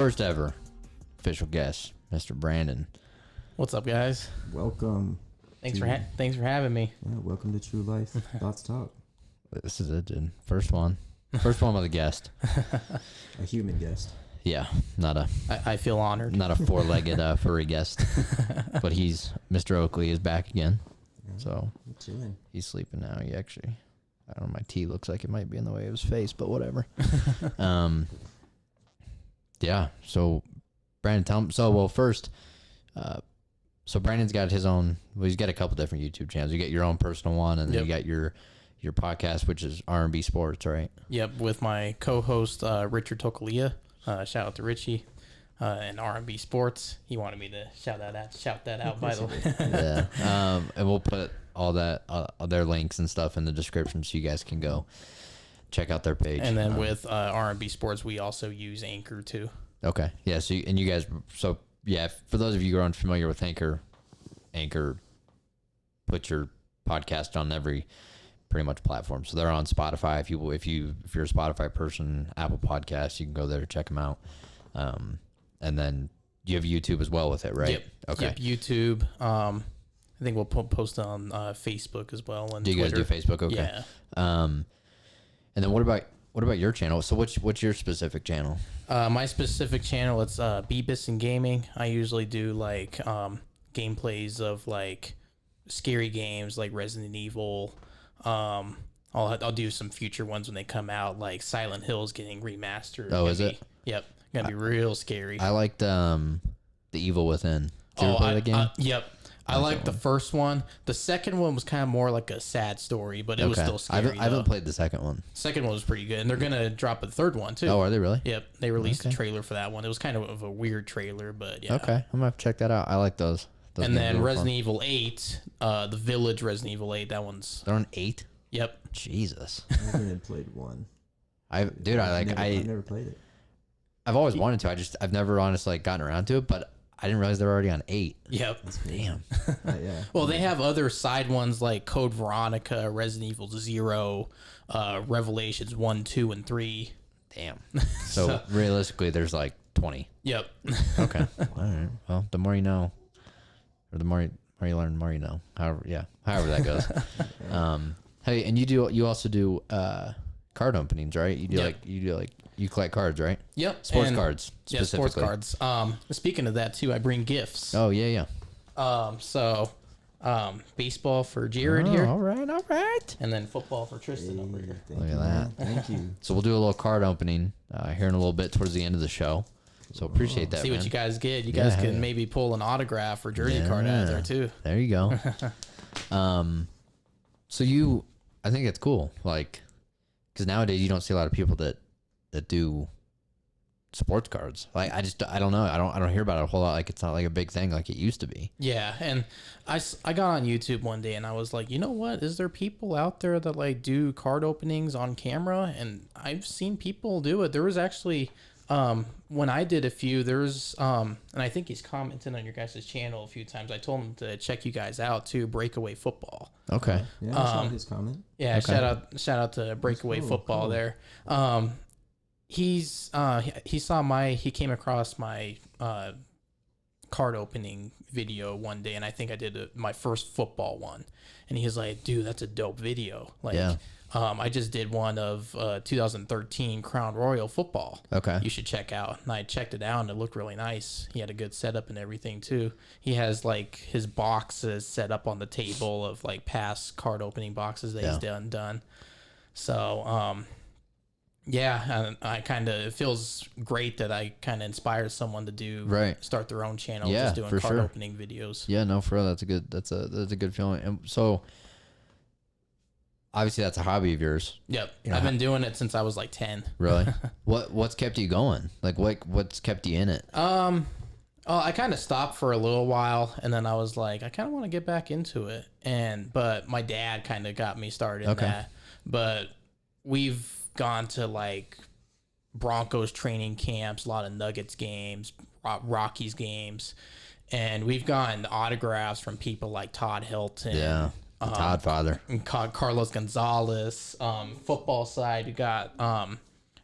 first ever official guest, Mr. Brandon. What's up, guys? Welcome. Thanks for having me. Yeah, welcome to True Life Thoughts Talk. This is it, dude. First one with a guest. A human guest. Yeah, not a. I feel honored. Not a four-legged furry guest, but Mr. Oakley is back again. Yeah, So I'm chilling. he's sleeping now. He actually, I don't know, my tea looks like it might be in the way of his face, but whatever. Yeah. So Brandon, tell him. First, so Brandon's got his own. Well, he's got a couple different YouTube channels. You get your own personal one, and then you got your podcast, which is R&B Sports, right? Yep, with my co-host Richard Tokalia. Shout out to Richie and R&B Sports. He wanted me to shout that out. By the way. Yeah. And we'll put all that their links and stuff in the description, so you guys can go check out their page. And then with R&B Sports, we also use Anchor too. Okay. Yeah. So you guys. So yeah, for those of you who are unfamiliar with Anchor put your podcast on every pretty much platform. So they're on Spotify. If you're a Spotify person, Apple Podcasts, you can go there to check them out. And then you have YouTube as well with it, right? Yep. Okay. Yep, YouTube. I think we'll post on Facebook as well. And do you Twitter. guys do Facebook? Okay. Yeah. And then what about your channel? So what's your specific channel? My specific channel, it's Bisson Gaming. I usually do like gameplays of like scary games like Resident Evil. I'll do some future ones when they come out, like Silent Hill's getting remastered. Oh, is it? Yep, gonna be real scary. I liked The Evil Within. Did you ever play the game? Yep. I liked the first one. The second one was kind of more like a sad story, but it was still scary. I haven't played the second one. Second one was pretty good, and they're gonna drop a third one too. Oh, are they really? Yep, they released a trailer for that one. It was kind of a weird trailer, but yeah. Okay, I'm gonna have to check that out. I like those. And then Resident Evil 8, the Village Resident Evil 8. That one's. They're on 8. Yep. Jesus. I haven't played one. I've never played it. I've always wanted to. I've never honestly gotten around to it, but I didn't realize they were already on 8. Yep. Damn. Yeah. Well, they have other side ones like Code Veronica, Resident Evil 0, Revelations 1, 2, and 3. Damn. So realistically, there's like 20. Yep. Okay. All right. Well, the more you know, or the more you learn, the more you know. However that goes. Hey, and you also do card openings, right? You collect cards, right? Yep. Sports cards specifically. Yeah, sports cards. Speaking of that too, I bring gifts. Oh yeah. Baseball for Jared here. All right. And then football for Tristan over here. Look at that. Thank you. So we'll do a little card opening here in a little bit towards the end of the show. So appreciate that. See man. what you guys get. You guys can maybe pull an autograph or jersey card out of there too. There you go. I think it's cool. Like, because nowadays you don't see a lot of people that do sports cards. Like, I don't know. I don't hear about it a whole lot. Like, it's not like a big thing like it used to be. Yeah, and I got on YouTube one day and I was like, you know what? Is there people out there that like do card openings on camera? And I've seen people do it. There was actually when I did a few, there's and I think he's commented on your guys' channel a few times. I told him to check you guys out too, Breakaway Football. Okay. Yeah, I saw his comment. Yeah, okay. shout out to Breakaway cool, Football cool. there. He came across my card opening video one day, and I think I did my first football one, and he was like, dude, that's a dope video. Like, Yeah. I just did one of 2013 Crown Royal football. Okay. You should check out. And I checked it out, and it looked really nice. He had a good setup and everything too. He has like his boxes set up on the table of like past card opening boxes that he's done. So yeah, it feels great that I kind of inspired someone to start their own channel, just doing card opening videos. Yeah, no, for real, that's a good feeling. And so obviously that's a hobby of yours. Yep. I've been doing it since I was like 10. Really? What's kept you going? Like what's kept you in it? I kind of stopped for a little while, and then I was like, I kind of want to get back into it. But my dad kind of got me started in that. But we've gone to like Broncos training camps, a lot of Nuggets games, Rockies games, and we've gotten autographs from people like Todd Hilton. Yeah. Todd father. And Carlos Gonzalez. Football side, we got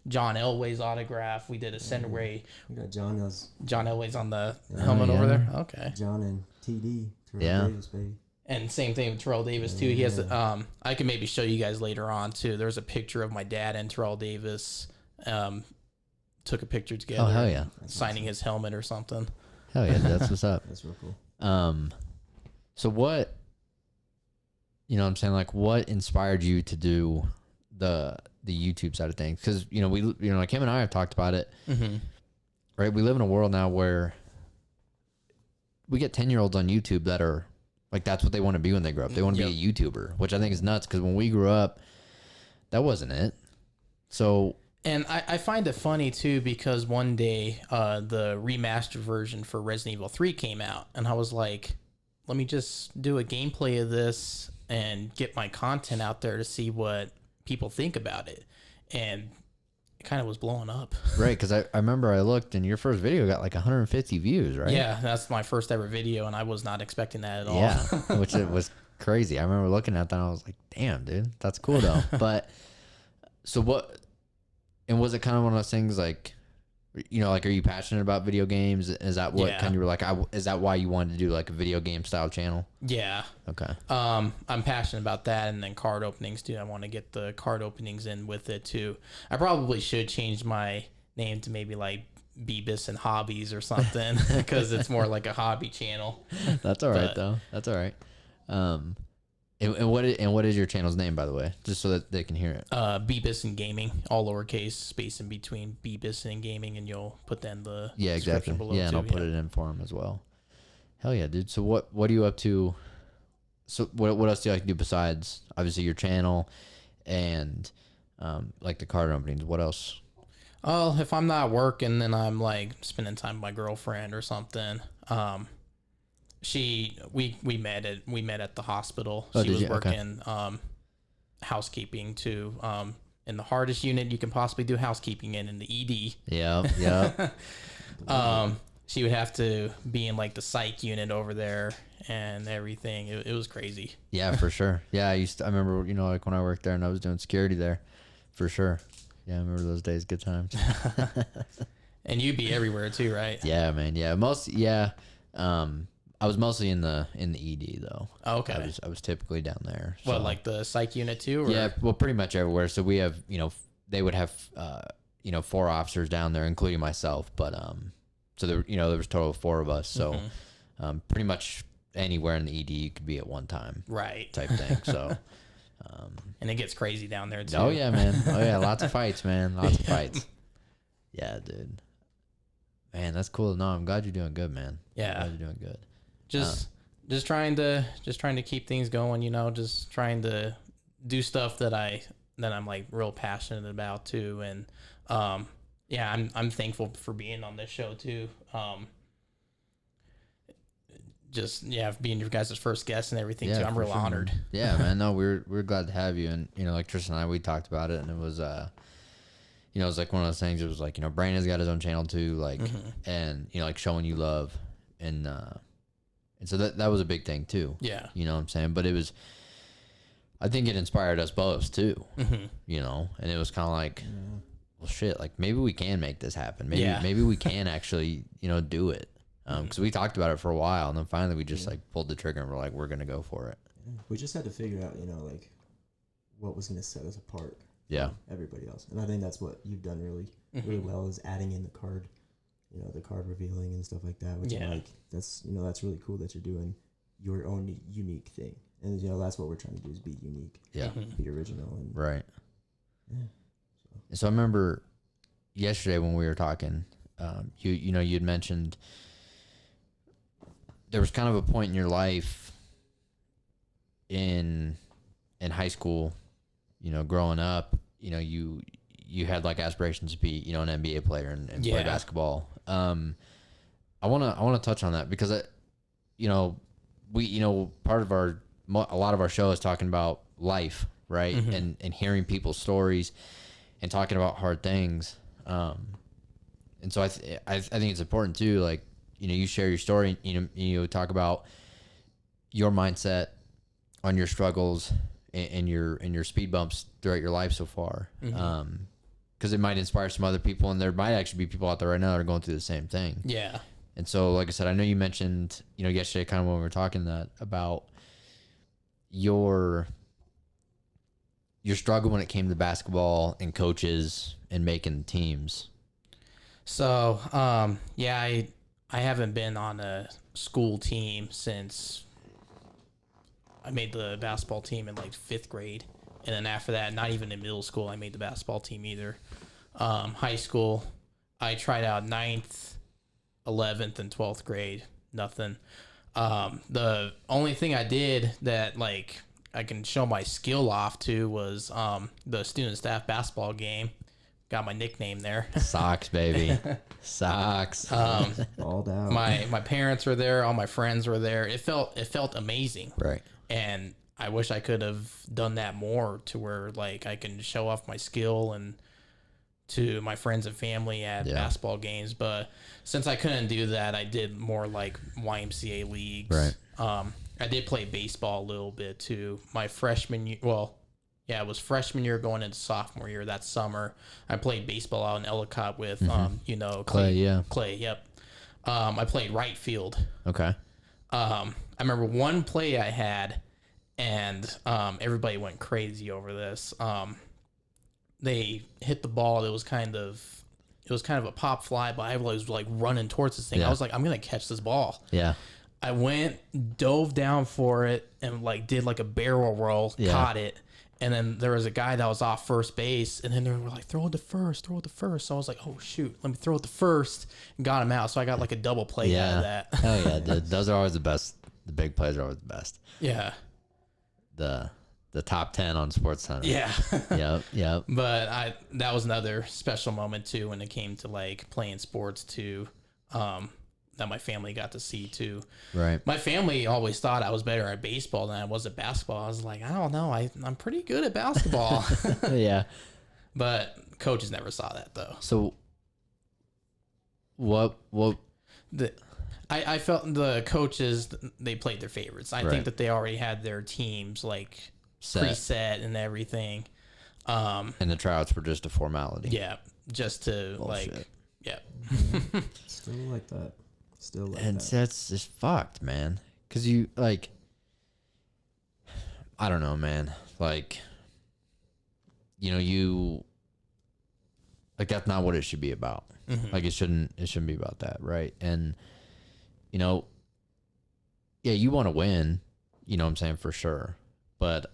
John Elway's autograph. We did a Sendaway. We got John Elway's on the helmet over there. Okay. John and TD. Yeah. Davis, baby. And same thing with Terrell Davis too. He has I can maybe show you guys later on too. There's a picture of my dad and Terrell Davis. Took a picture together. Oh hell yeah! Signing his helmet or something. Hell yeah, that's what's up. That's real cool. So what? You know what I'm saying? Like, what inspired you to do the YouTube side of things? Because like him and I have talked about it. Mm-hmm. Right, we live in a world now where we get 10-year-olds on YouTube that are like, that's what they want to be when they grow up. They want to be a YouTuber, which I think is nuts. Because when we grew up, that wasn't it. So. And I find it funny too, because one day the remastered version for Resident Evil 3 came out, and I was like, let me just do a gameplay of this and get my content out there to see what people think about it. And it kind of was blowing up. Right, because I remember I looked, and your first video got like 150 views, right? Yeah, that's my first ever video, and I was not expecting that at all. Yeah, which it was crazy. I remember looking at that, and I was like, damn, dude, that's cool though. But so what... And was it kind of one of those things like, like, are you passionate about video games? Is that what kind of you were like, is that why you wanted to do like a video game style channel? Yeah. Okay. I'm passionate about that. And then card openings too. I want to get the card openings in with it too. I probably should change my name to maybe like Bisson Hobbies or something, because it's more like a hobby channel. That's all right though. That's all right. And what is your channel's name, by the way, just so that they can hear it? Bisson Gaming, all lowercase, space in between Bisson Gaming, and you'll put that in the exactly below and too. I'll put it in for them as well. Hell yeah, dude. So what are you up to? So what else do you like to do besides obviously your channel and like the card openings? What else? Oh, if I'm not working, then I'm like spending time with my girlfriend or something. We met at the hospital. She was working housekeeping too. In the hardest unit you can possibly do housekeeping in the ED. Yeah. She would have to be in like the psych unit over there and everything. It was crazy. Yeah, for sure. Yeah, I remember, like when I worked there and I was doing security there, for sure. Yeah, I remember those days. Good times. And you'd be everywhere too, right? Yeah, man. Yeah, I was mostly in the ED though. Oh, okay. I was typically down there. So. What, like the psych unit too? Or? Yeah, well, pretty much everywhere. So we have, they would have, 4 officers down there, including myself. But so there was a total of 4 of us. So pretty much anywhere in the ED you could be at one time, right? Type thing. So. And it gets crazy down there too. Oh yeah, man. Oh yeah, lots of fights, man. Lots of fights. Yeah, dude. Man, that's cool. No, I'm glad you're doing good, man. Yeah, I'm glad you're doing good. Just trying to keep things going, just trying to do stuff that I'm like real passionate about too. And I'm thankful for being on this show too. Being your guys' first guest and everything too. I'm real honored. Yeah, man. No, we're glad to have you. And like Tristan and I, we talked about it, and it was it was like one of those things. It was like, Brandon's got his own channel too, like, and like showing you love, and so that was a big thing too. Yeah. You know what I'm saying? But it was, I think it inspired us both too. And it was kind of like, well, shit, like maybe we can make this happen. Maybe we can actually, do it. Because we talked about it for a while, and then finally we just like pulled the trigger and we're like, we're gonna go for it. We just had to figure out, like what was gonna set us apart. Yeah. From everybody else, and I think that's what you've done really well, is adding in the card. The card revealing and stuff like that, which I'm like, that's really cool that you're doing your own unique thing. And that's what we're trying to do, is be unique. Yeah. Be original. And right. Yeah. So I remember yesterday when we were talking, you'd mentioned there was kind of a point in your life in high school, growing up, you had like aspirations to be, an NBA player and play basketball. I want to touch on that because part of a lot of our show is talking about life, right? And hearing people's stories and talking about hard things. And so I think it's important too, like, you share your story, you talk about your mindset on your struggles and your speed bumps throughout your life so far. because it might inspire some other people, and there might actually be people out there right now that are going through the same thing. Yeah. And so, like I said, I know you mentioned, yesterday, kind of when we were talking that about your struggle when it came to basketball and coaches and making teams. So, yeah, I haven't been on a school team since I made the basketball team in like 5th grade. And then after that, not even in middle school, I made the basketball team either. High school, I tried out 9th, 11th, and 12th grade. Nothing. The only thing I did that like I can show my skill off to was the student staff basketball game. Got my nickname there. Socks, baby. Socks. Balled out. My parents were there. All my friends were there. It felt amazing. Right. And I wish I could have done that more to where like I can show off my skill and to my friends and family at basketball games. But since I couldn't do that, I did more like YMCA leagues. Right. I did play baseball a little bit too. My freshman year, well, yeah, it was freshman year going into sophomore year. That summer, I played baseball out in Ellicott with, Clay, yeah. Clay, yep. I played right field. Okay. I remember one play I had, and everybody went crazy over this. They hit the ball. It was kind of a pop fly, but I was like running towards this thing. Yeah. I was like, I'm gonna catch this ball. Yeah. I dove down for it, and like did like a barrel roll, caught it. And then there was a guy that was off first base, and then they were like, throw it to first. So I was like, oh, shoot, let me throw it to first, and got him out. So I got like a double play out of that. Hell yeah, dude. Those are always the best. The big plays are always the best. Yeah. The top 10 on SportsCenter. Yeah. Yep. But that was another special moment, too, when it came to like playing sports, too, that my family got to see, too. Right. My family always thought I was better at baseball than I was at basketball. I was like, I don't know. I'm pretty good at basketball. Yeah. But coaches never saw that, though. So what I felt the coaches, they played their favorites. I think that they already had their teams like preset and everything. And the tryouts were just a formality. Yeah, just to Bullshit. like, yeah. Still like that. And that's just fucked, man. Because you, like, I don't know, man. Like, you, like, that's not what it should be about. Mm-hmm. Like, it shouldn't be about that, right? And, yeah, you want to win, what I'm saying, for sure. But,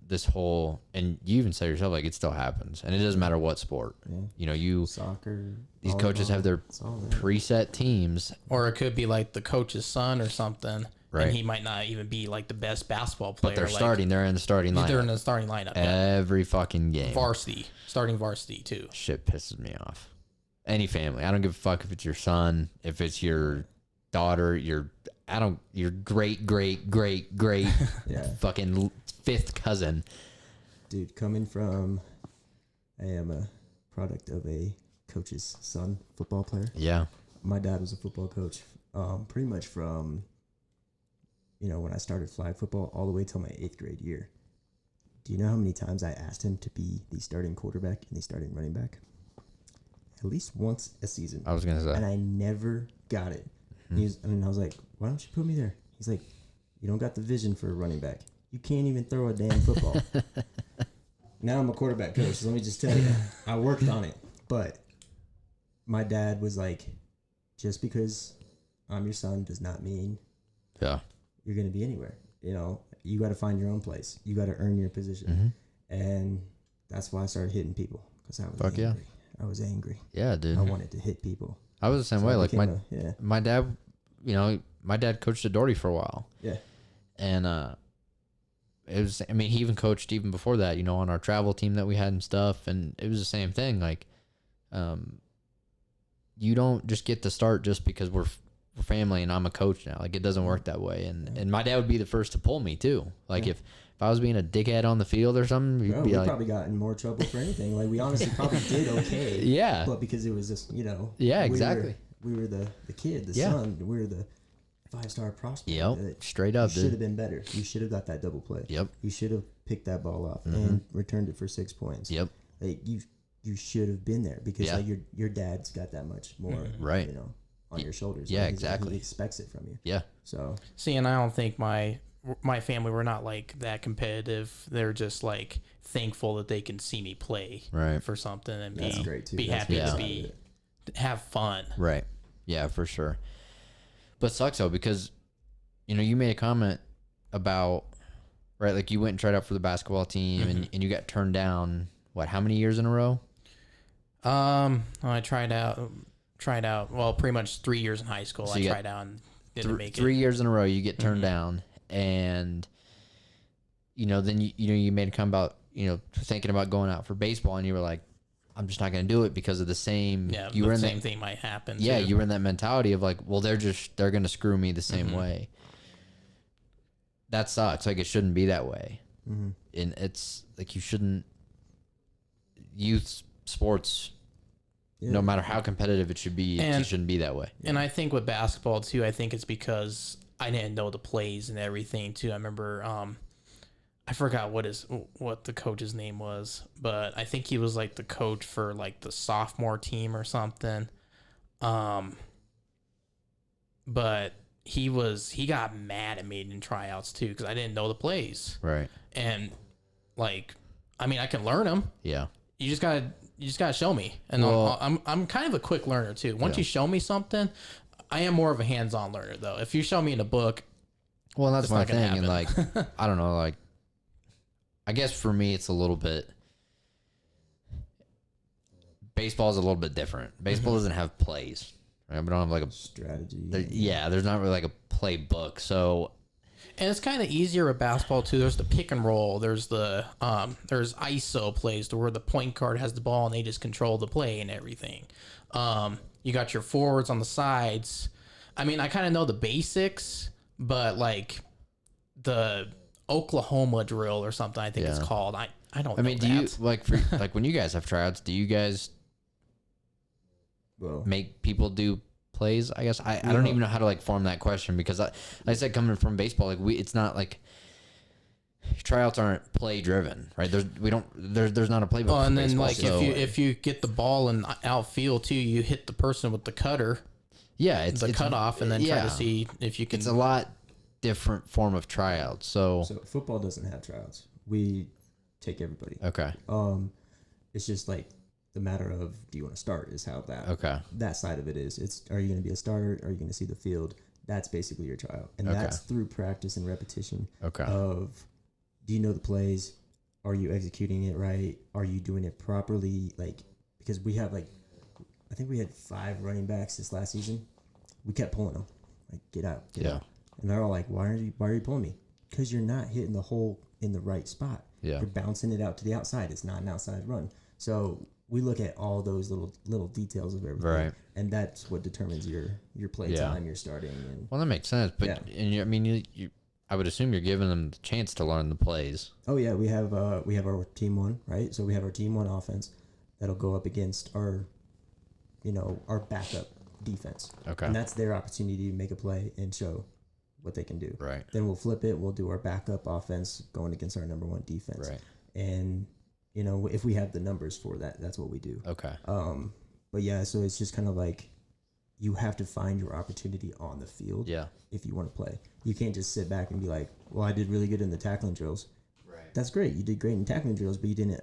this whole, and you even say yourself, like, it still happens. And it doesn't matter what sport. Yeah. Soccer. These coaches have their preset teams. Or it could be like the coach's son or something. Right. And he might not even be like the best basketball player. But they're starting. They're in the starting lineup. They're in the starting lineup. Every fucking game. Starting varsity too. Shit pisses me off. Any family. I don't give a fuck if it's your son, if it's your daughter, your great yeah. fucking 5th cousin. Dude, coming from, I am a product of a coach's son, football player. Yeah. My dad was a football coach, pretty much from, when I started flag football all the way till my 8th grade year. Do you know how many times I asked him to be the starting quarterback and the starting running back? At least once a season. I was going to say. And I never got it. And I was like, why don't you put me there? He's like, you don't got the vision for a running back. You can't even throw a damn football. Now I'm a quarterback coach, so let me just tell you, I worked on it. But my dad was like, just because I'm your son does not mean you're going to be anywhere. You got to find your own place. You got to earn your position. Mm-hmm. And that's why I started hitting people, because I was angry. Yeah. I was angry. Yeah, dude. I wanted to hit people. I was the same way. Like my dad, my dad coached at Doherty for a while. Yeah. And it was, he even coached even before that, on our travel team that we had and stuff. And it was the same thing. Like, you don't just get to start just because we're family and I'm a coach now. Like, it doesn't work that way. And my dad would be the first to pull me too. Like if I was being a dickhead on the field or something, you'd be like, probably got in more trouble for anything. Like, we honestly probably did okay. Yeah. But because it was just, Yeah, exactly. We were the kid, the son. We were the 5-star prospect. Yep. Straight up, dude. You should have been better. You should have got that double play. Yep. You should have picked that ball off and returned it for 6 points. Yep. Like, you should have been there because Yeah. like your dad's got that much more, Right. you know, on your shoulders. Yeah, Like, exactly. He expects it from you. Yeah. So See, and I don't think my family were not like that competitive. They're just like thankful that they can see me play Right. for something and that's great too. be That's happy the to side be of it. have fun. Right. Yeah, for sure. But it sucks though because, you know, you made a comment about, right, like you went and tried out for the basketball team and you got turned down, what, how many years in a row? I tried out. Well, pretty much 3 years in high school. So I you got tried out and didn't make it. 3 years in a row you get turned down, and you know, then you made a comment about, you know, thinking about going out for baseball, and you were like, I'm just not going to do it because of the same. Yeah, you the were in same that, thing might happen. yeah, too. you were in that mentality of like, well, they're going to screw me the same way. That sucks. Like, it shouldn't be that way. Mm-hmm. And it's like, you shouldn't. Youth sports, no matter how competitive it should be, it shouldn't be that way. And I think with basketball too, I think it's because I didn't know the plays and everything too. I remember, I forgot what the coach's name was, but I think he was like the coach for like the sophomore team or something. But he got mad at me in tryouts too because I didn't know the plays. Right. And like, I mean, I can learn them. Yeah. You just gotta show me, and Well, I'm kind of a quick learner too. Once you show me something, I am more of a hands-on learner though. If you show me in a book, Well, that's my not gonna thing. And like, I don't know, like, I guess for me, it's a little bit, baseball is a little bit different. Baseball doesn't have plays, right? We don't have like a Strategy. yeah, there's not really like a playbook. So, and it's kind of easier with basketball too. There's the pick and roll. There's the there's ISO plays to where the point guard has the ball and they just control the play and everything. You got your forwards on the sides. I mean, I kind of know the basics, but like the Oklahoma drill or something, I think it's called. I don't. I mean, do you like like when you guys have tryouts? Do you guys make people do plays? I guess I don't even know how to like form that question because like I said, coming from baseball, like it's not like tryouts aren't play driven, right? There's not a playbook. Oh, and for then baseball, like so, if you get the ball in outfield too, you hit the person with the cutter, yeah, it's cutoff, and then try to see if you can. It's a lot different form of tryouts. So football doesn't have tryouts. We take everybody. okay, it's just like the matter of do you want to start is how that side of it is. It's are you going to be a starter? Are you going to see the field? That's basically your tryout, and that's through practice and repetition. Of do you know the plays? Are you executing it right? Are you doing it properly? Like because we have like I think we had 5 running backs this last season. We kept pulling them like get out, get out. And they're all like, why are you pulling me? Because you're not hitting the hole in the right spot. Yeah. You're bouncing it out to the outside. It's not an outside run. So we look at all those little details of everything. Right. And that's what determines your play time, your starting. And well, that makes sense. But and I mean, you I would assume you're giving them the chance to learn the plays. Oh yeah, we have our team 1, right? So we have our team 1 offense that'll go up against our backup defense. Okay. And that's their opportunity to make a play and show what they can do. Right. Then we'll flip it. We'll do our backup offense going against our number 1 defense. Right. And if we have the numbers for that, that's what we do. Okay. But yeah, so it's just kind of like you have to find your opportunity on the field. Yeah. If you want to play, you can't just sit back and be like, "Well, I did really good in the tackling drills." Right. That's great. You did great in tackling drills, but you didn't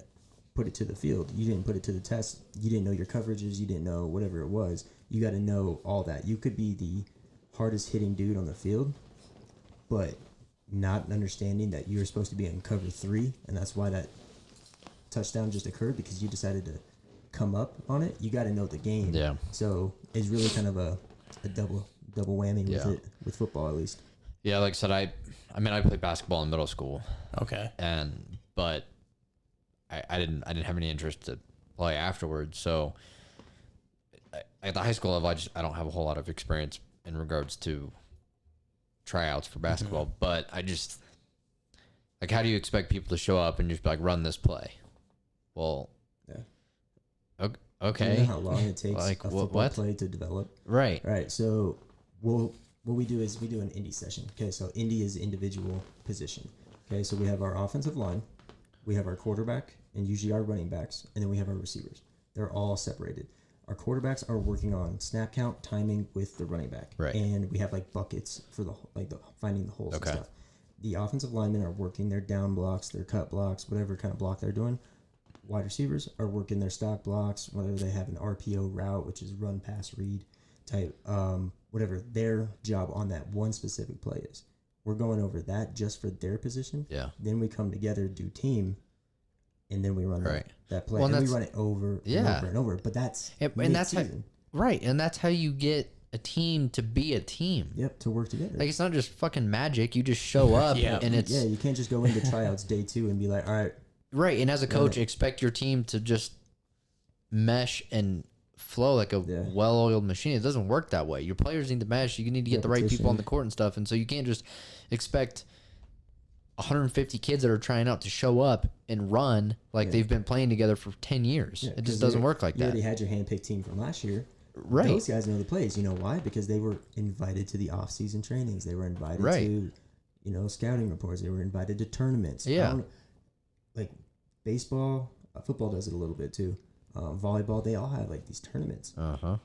put it to the field. You didn't put it to the test. You didn't know your coverages. You didn't know whatever it was. You got to know all that. You could be the hardest hitting dude on the field, but not understanding that you were supposed to be in cover 3, and that's why that touchdown just occurred because you decided to come up on it. You got to know the game. Yeah. So it's really kind of a double whammy with it, with football at least. Yeah, like I said, I mean I played basketball in middle school. Okay. But I didn't have any interest to play afterwards. So at the high school level, I don't have a whole lot of experience in regards to tryouts for basketball. Mm-hmm. But I just like, how do you expect people to show up and just be like, run this play? Well, okay. Do you know how long it takes like, a football play to develop? Right. Right. So what we do is we do an indie session. Okay. So indie is individual position. Okay. So we have our offensive line, we have our quarterback, and usually our running backs, and then we have our receivers. They're all separated. Our quarterbacks are working on snap count, timing with the running back, Right. and we have like buckets for the finding the holes Okay. and stuff. The offensive linemen are working their down blocks, their cut blocks, whatever kind of block they're doing. Wide receivers are working their stock blocks, whether they have an RPO route, which is run, pass, read type, whatever their job on that one specific play is. We're going over that just for their position. Yeah. Then we come together, do team, and then we run Right. that play. Well, and we run it over and over and over. But that's and that's how, right. And that's how you get a team to be a team. Yep, to work together. Like, it's not just fucking magic. You just show up and it's you can't just go into tryouts day 2 and be like, all right. Right. And as a coach, expect your team to just mesh and flow like a well-oiled machine. It doesn't work that way. Your players need to mesh. You need to get the right people on the court and stuff. And so you can't just expect 150 kids that are trying out to show up and run like they've been playing together for 10 years. It just doesn't work like that. You already had your hand-picked team from last year. Right. Those guys know the plays. You know why? Because they were invited to the off-season trainings. They were invited to, scouting reports. They were invited to tournaments. Yeah. Like baseball, football does it a little bit too. Volleyball, they all have like these tournaments. Uh-huh.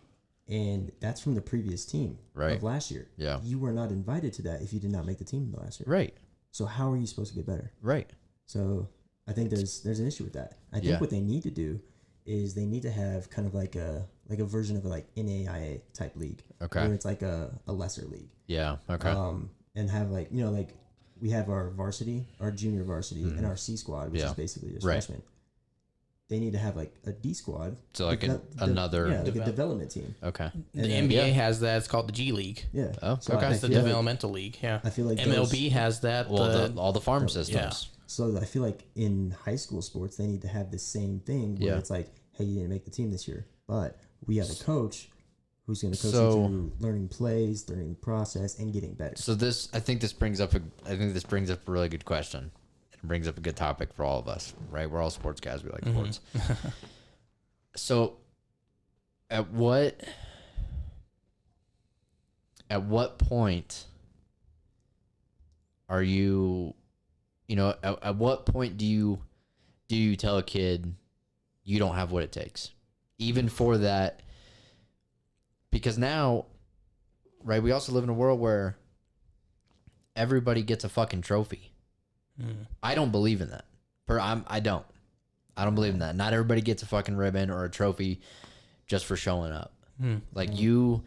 And that's from the previous team of last year. Yeah. You were not invited to that if you did not make the team last year. Right. So how are you supposed to get better? Right. So I think there's an issue with that. I think what they need to do is they need to have kind of like a version of a like NAIA type league. Okay. Where it's like a lesser league. Yeah. Okay. And have like, like we have our varsity, our junior varsity, and our C squad, which is basically just freshmen. They need to have like a D squad. So like another like a development team. Okay. The NBA has that. It's called the G League. Yeah. Oh, so okay. It's the developmental league. Yeah. I feel like MLB has that. Well, all the farm systems. Yeah. So I feel like in high school sports, they need to have the same thing where it's like, hey, you didn't make the team this year, but we have a coach who's going to coach you through learning plays, learning the process, and getting better. So I think this brings up a really good question. It brings up a good topic for all of us, right? We're all sports guys. We like sports. So at what point are you, at what point do you tell a kid you don't have what it takes? Even for that, because now, right, we also live in a world where everybody gets a fucking trophy. I don't believe in that. I don't believe in that. Not everybody gets a fucking ribbon or a trophy just for showing up. Like you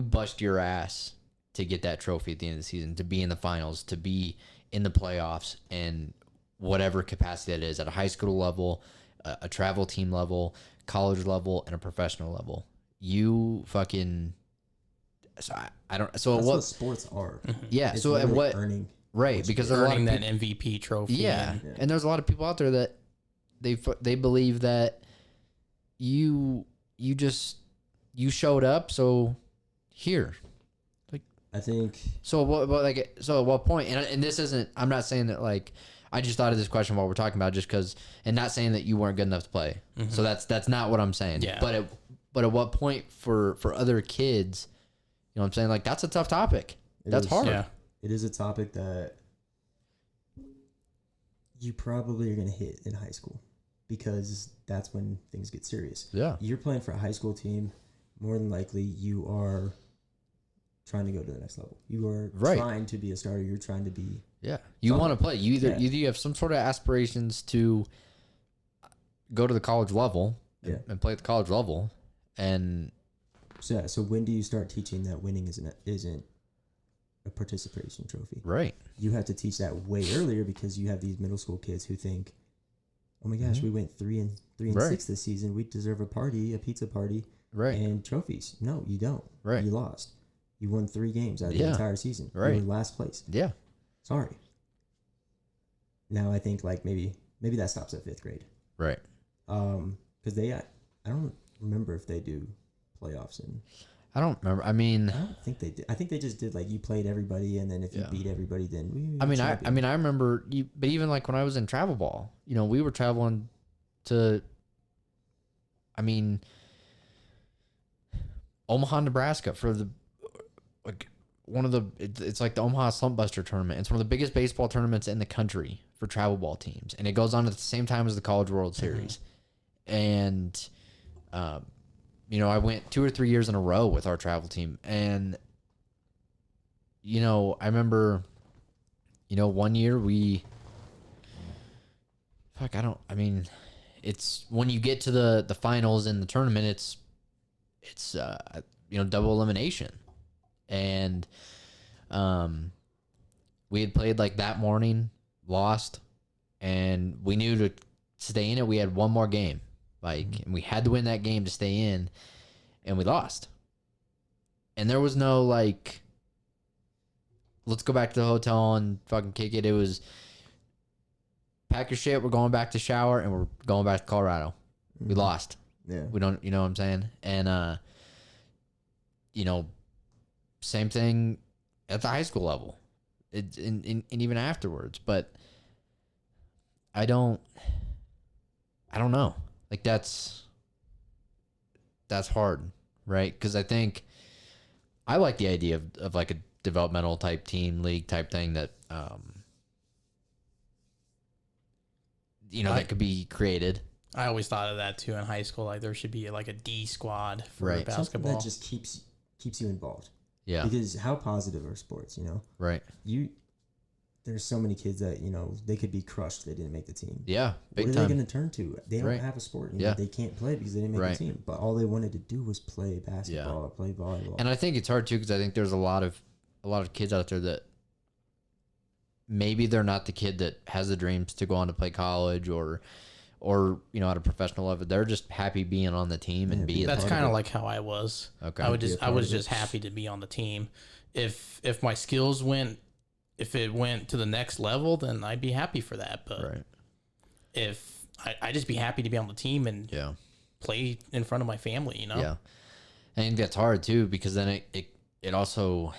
bust your ass to get that trophy at the end of the season, to be in the finals, to be in the playoffs, and whatever capacity that is, at a high school level, a travel team level, college level, and a professional level. You fucking. So I don't. So that's what sports are? Yeah. It's so at what? Earning. Right, because there's earning a lot of that MVP trophy. Yeah, and there's a lot of people out there that they believe that you showed up, so here. Like, I think. So at what point? And this isn't. I'm not saying that like. I just thought of this question while we're talking about it, just because, and not saying that you weren't good enough to play. So that's not what I'm saying. Yeah. But at what point for other kids, you know what I'm saying? Like, that's a tough topic. That's hard. Yeah. It is a topic that you probably are going to hit in high school, because that's when things get serious. Yeah. You're playing for a high school team. More than likely, you are trying to go to the next level. You are trying to be a starter. You're trying to be. Yeah. You want to play. You either you have some sort of aspirations to go to the college level and play at the college level. And so when do you start teaching that winning isn't a participation trophy? Right. You have to teach that way earlier, because you have these middle school kids who think, oh my gosh, we went 3-6 this season. We deserve a pizza party, and trophies. No, you don't. Right. You lost. You won 3 games out of the entire season. Right. You were last place. Yeah. Sorry. Now I think like maybe that stops at 5th grade. Right. Because I don't remember if they do playoffs and. I don't remember. I mean, I don't think they did. I think they just did like you played everybody, and then if you beat everybody, then I remember but even like when I was in travel ball, we were traveling to, Omaha, Nebraska for it's like the Omaha Slump Buster tournament. It's one of the biggest baseball tournaments in the country for travel ball teams, and it goes on at the same time as the College World Series. And, you know, I went 2 or 3 years in a row with our travel team. And, you know, I remember, you know, one year it's when you get to the finals in the tournament, it's you know, double elimination. And, we had played like that morning, lost, and we knew to stay in it. We had one more game, like, and we had to win that game to stay in, and we lost. And there was no like, let's go back to the hotel and fucking kick it. It was pack your shit. We're going back to shower and we're going back to Colorado. We lost. Yeah. We don't, you know what I'm saying? And, you know, same thing at the high school level. It's and even afterwards, but I don't know. Like that's hard, right? Because I think I like the idea of like a developmental type team league type thing that you know, that could be created. I always thought of that too in high school. Like there should be like a D squad for Right. basketball. Something that just keeps you involved. Yeah. Because how positive are sports, you know? Right. There's so many kids that, you know, they could be crushed if they didn't make the team. Yeah. Big what are time. they going to turn to? They don't Right. have a sport. You Yeah. know, they can't play because they didn't make Right. the team. But all they wanted to do was play basketball or play volleyball. And I think it's hard too because I think there's a lot of kids out there that maybe they're not the kid that has the dreams to go on to play college or you know, at a professional level. They're just happy being on the team and being. That's kind of like how I was. Okay. I was just happy to be on the team. If my skills went to the next level, then I'd be happy for that. But right. if I'd just be happy to be on the team and play in front of my family, you know? Yeah. I think that's hard too, because then it also,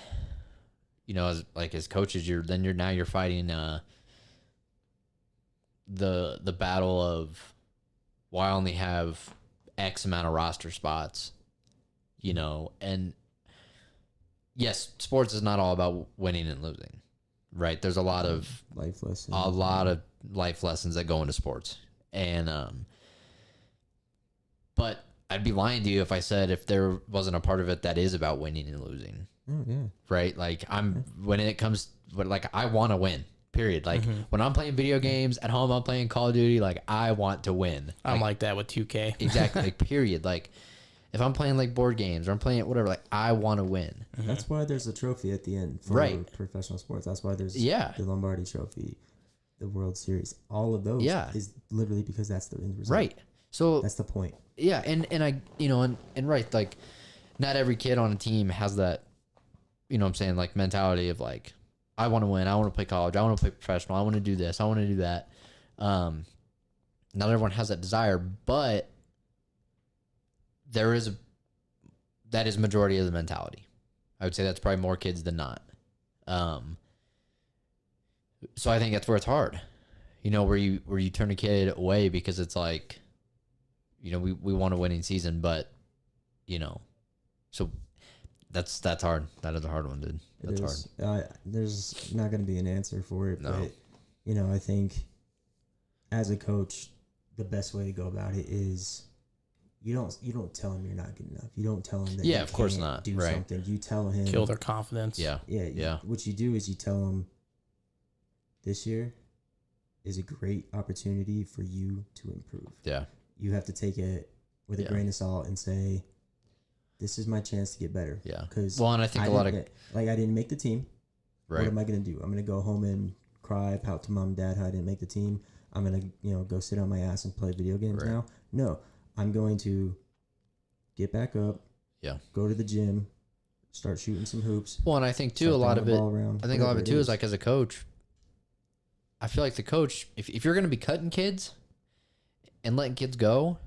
you know, as coaches, you're fighting the battle of, well, I only have X amount of roster spots, you know, and yes, sports is not all about winning and losing, right? There's a lot of life lessons. Life lessons that go into sports. And, but I'd be lying to you if I said if there wasn't a part of it that is about winning and losing. Oh, yeah. Right? Like when it comes, but like I want to win. Period. Like when I'm playing video games at home, I'm playing Call of Duty. Like I want to win. I'm like that with 2K. Exactly. Like period. Like if I'm playing like board games or I'm playing whatever, like I want to win. That's why there's a trophy at the end for professional sports. That's why there's the Lombardi Trophy, the World Series. All of those is literally because that's the end result. Right. So that's the point. Yeah, and I, you know, and right, like not every kid on a team has that, you know what I'm saying, like mentality of like, I want to win. I want to play college. I want to play professional. I want to do this. I want to do that. Not everyone has that desire, but that is majority of the mentality. I would say that's probably more kids than not. So I think that's where it's hard, you know, where you turn a kid away because it's like, you know, we want a winning season, but you know, so that's hard. That is a hard one, dude. That's hard. There's not going to be an answer for it, but you know, I think as a coach, the best way to go about it is you don't tell him you're not good enough. You don't tell him that of course not. Do something. You tell him kill their confidence. Yeah. What you do is you tell him this year is a great opportunity for you to improve. Yeah. You have to take it with a grain of salt and say, this is my chance to get better. Yeah. Because and I think I didn't make the team. Right. What am I going to do? I'm going to go home and cry, pout to mom and dad how I didn't make the team. I'm going to, go sit on my ass and play video games now. No, I'm going to get back up. Yeah. Go to the gym, start shooting some hoops. Well, and I think too, a lot of it is like as a coach, I feel like the coach, if you're going to be cutting kids and letting kids go,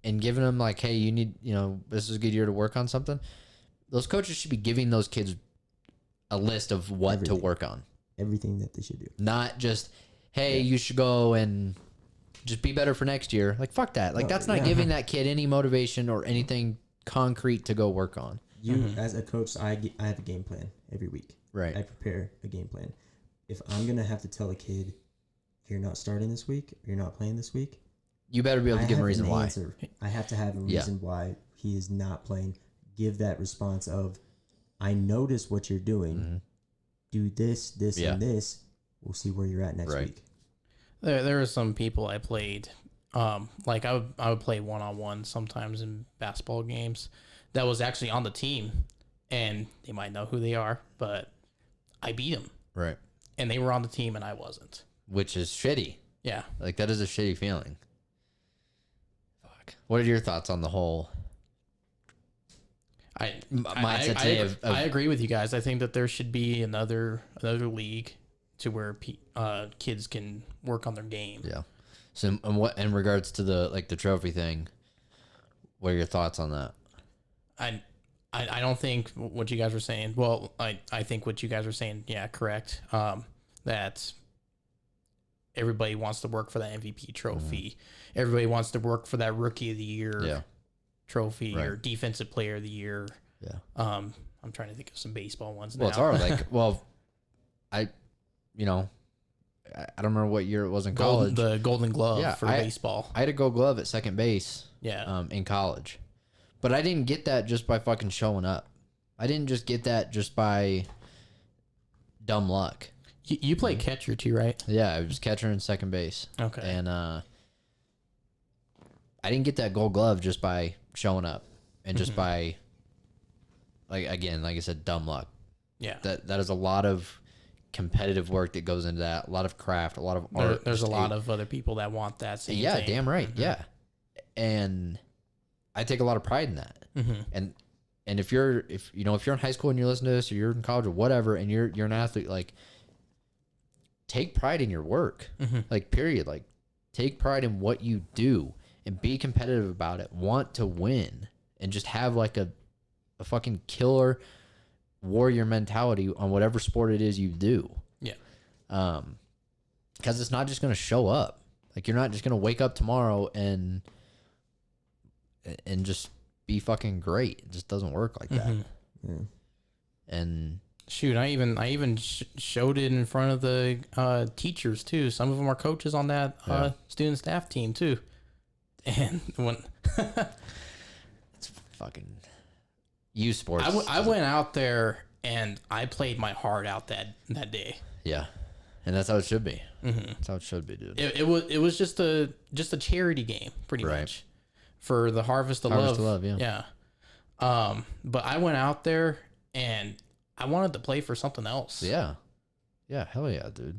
and giving them like, hey, you need, this is a good year to work on something. Those coaches should be giving those kids a list of what to work on. Everything that they should do. Not just, hey, you should go and just be better for next year. Like, fuck that. Like, that's not giving that kid any motivation or anything concrete to go work on. As a coach, I have a game plan every week. Right. I prepare a game plan. If I'm going to have to tell a kid, you're not starting this week, you're not playing this week, You better be able to give him a reason why. Answer. I have to have a reason why he is not playing. Give that response of, I notice what you're doing. Mm-hmm. Do this, and this. We'll see where you're at next week. There are some people I played, like I would play one-on-one sometimes in basketball games that was actually on the team, and they might know who they are, but I beat them. Right. And they were on the team and I wasn't. Which is shitty. Yeah. Like, that is a shitty feeling. Fuck. What are your thoughts on the whole mindset today I agree with you guys. I think that there should be another league to where kids can work on their game. Yeah. So, and what in regards to the trophy thing, what are your thoughts on that? I don't think what you guys were saying. Well, I think what you guys were saying, yeah, correct. That everybody wants to work for that MVP trophy. Mm-hmm. Everybody wants to work for that Rookie of the Year trophy or Defensive Player of the Year. Yeah. I'm trying to think of some baseball ones now. Well, it's hard. Like, well, I don't remember what year it was in college. The Golden Glove for baseball. I had a Gold Glove at second base. Yeah. In college, but I didn't get that just by fucking showing up. I didn't just get that just by dumb luck. You play catcher too, right? Yeah, I was catcher and second base. Okay. And I didn't get that Gold Glove just by showing up and just by, like I said, dumb luck. Yeah. That is a lot of competitive work that goes into that. A lot of craft, a lot of art. There's a lot of other people that want that same thing. Yeah, damn right. Mm-hmm. Yeah. And I take a lot of pride in that. Mm-hmm. And if you're in high school and you're listening to this, or you're in college or whatever, and you're an athlete, like, take pride in your work. Mm-hmm. Like, period. Like, take pride in what you do and be competitive about it. Want to win and just have like a fucking killer warrior mentality on whatever sport it is you do. Yeah. Because it's not just going to show up. Like, you're not just going to wake up tomorrow and just be fucking great. It just doesn't work like that. Yeah. And shoot, I even showed it in front of the teachers too. Some of them are coaches on that student staff team too. And when it's fucking U Sports. I went out there and I played my heart out that day. Yeah. And that's how it should be. Mm-hmm. That's how it should be, dude. It was just a charity game, pretty much, for the Harvest of Love. Yeah. But I went out there and I wanted to play for something else. Yeah. Yeah. Hell yeah, dude.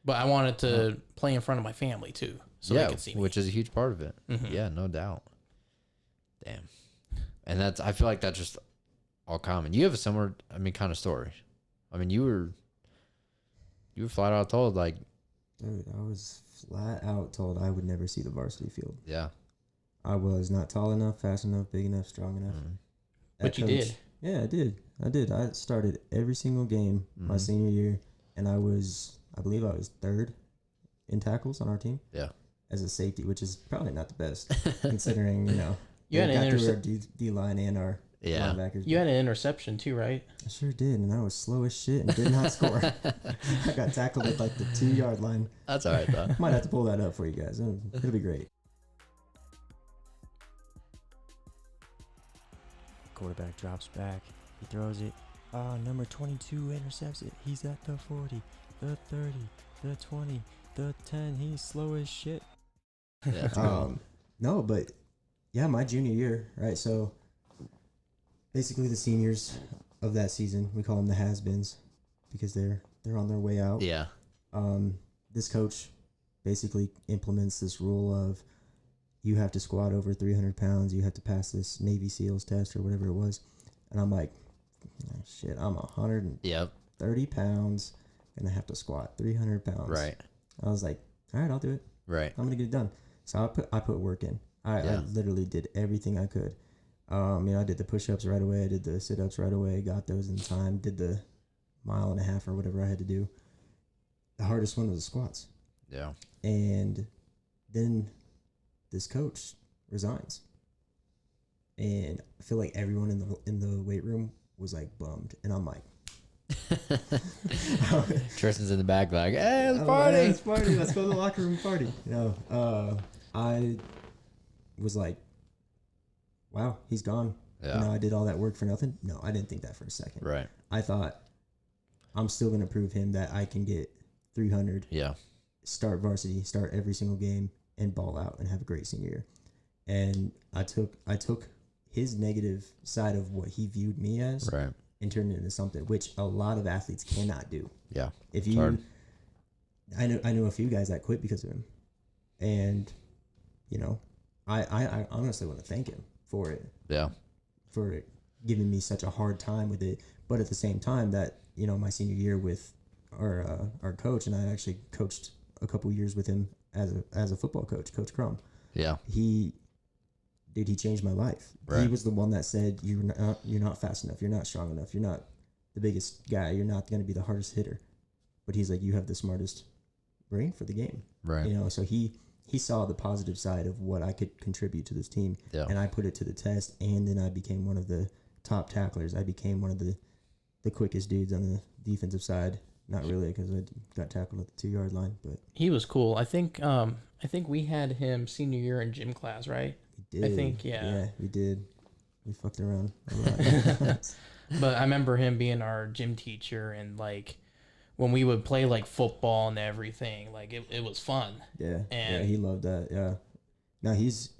But I wanted to play in front of my family too, so they could see me. Which is a huge part of it. Mm-hmm. Yeah, no doubt. Damn. And I feel like that's just all common. You have a similar, kind of story. I mean, you were flat out told, like, dude, I was flat out told I would never see the varsity field. Yeah. I was not tall enough, fast enough, big enough, strong enough. Mm-hmm. But you did. Yeah, I did. I started every single game my senior year, and I believe I was third in tackles on our team. Yeah. As a safety, which is probably not the best, considering, you had an our D-line and our linebackers. You had an interception too, right? I sure did, and I was slow as shit and did not score. I got tackled at like the 2-yard line. That's all right, though. Might have to pull that up for you guys. It'll be great. Quarterback drops back. He throws it. Number 22 intercepts it. He's at the 40, the 30, the 20, the 10. He's slow as shit. Yeah. No, but yeah, my junior year, right? So basically the seniors of that season, we call them the has-beens because they're on their way out. Yeah. This coach basically implements this rule of you have to squat over 300 pounds. You have to pass this Navy SEALs test or whatever it was. And I'm like, oh, shit, I'm 130 pounds and I have to squat 300 pounds. Right. I was like, all right, I'll do it. Right. I'm going to get it done. So I put work in. I literally did everything I could. I did the push-ups right away. I did the sit-ups right away. Got those in time. Did the 1.5 miles or whatever I had to do. The hardest one was the squats. Yeah. And then this coach resigns. And I feel like everyone in the weight room was like bummed. And I'm like, Tristan's in the back like, hey, it's party. It's party. Let's go to the locker room party. I was like, wow, he's gone. Yeah. You know, I did all that work for nothing. No, I didn't think that for a second. Right. I thought, I'm still going to prove him that I can get 300, Yeah. start varsity, start every single game, and ball out and have a great senior year. And I took his negative side of what he viewed me as, Right. and turned it into something which a lot of athletes cannot do. Yeah. If It's hard. I know a few guys that quit because of him, and you know, I honestly want to thank him for it, Yeah. for giving me such a hard time with it. But at the same time, that, you know, my senior year with our coach, and I actually coached a couple years with him as a football coach, Coach Crum. Yeah. He changed my life. Right. He was the one that said, you're not fast enough, you're not strong enough, you're not the biggest guy, you're not going to be the hardest hitter. But he's like, you have the smartest brain for the game. Right. You know, so he saw the positive side of what I could contribute to this team, Yeah. and I put it to the test, and then I became one of the top tacklers. I became one of the quickest dudes on the defensive side. Not really, because I got tackled at the 2-yard line, but He was cool. I think we had him senior year in gym class, right? we did. I think, yeah. Yeah, we did. We fucked around a lot. But I remember him being our gym teacher, and like when we would play like football and everything, like it was fun. Yeah, And- he loved that. Yeah. No, he's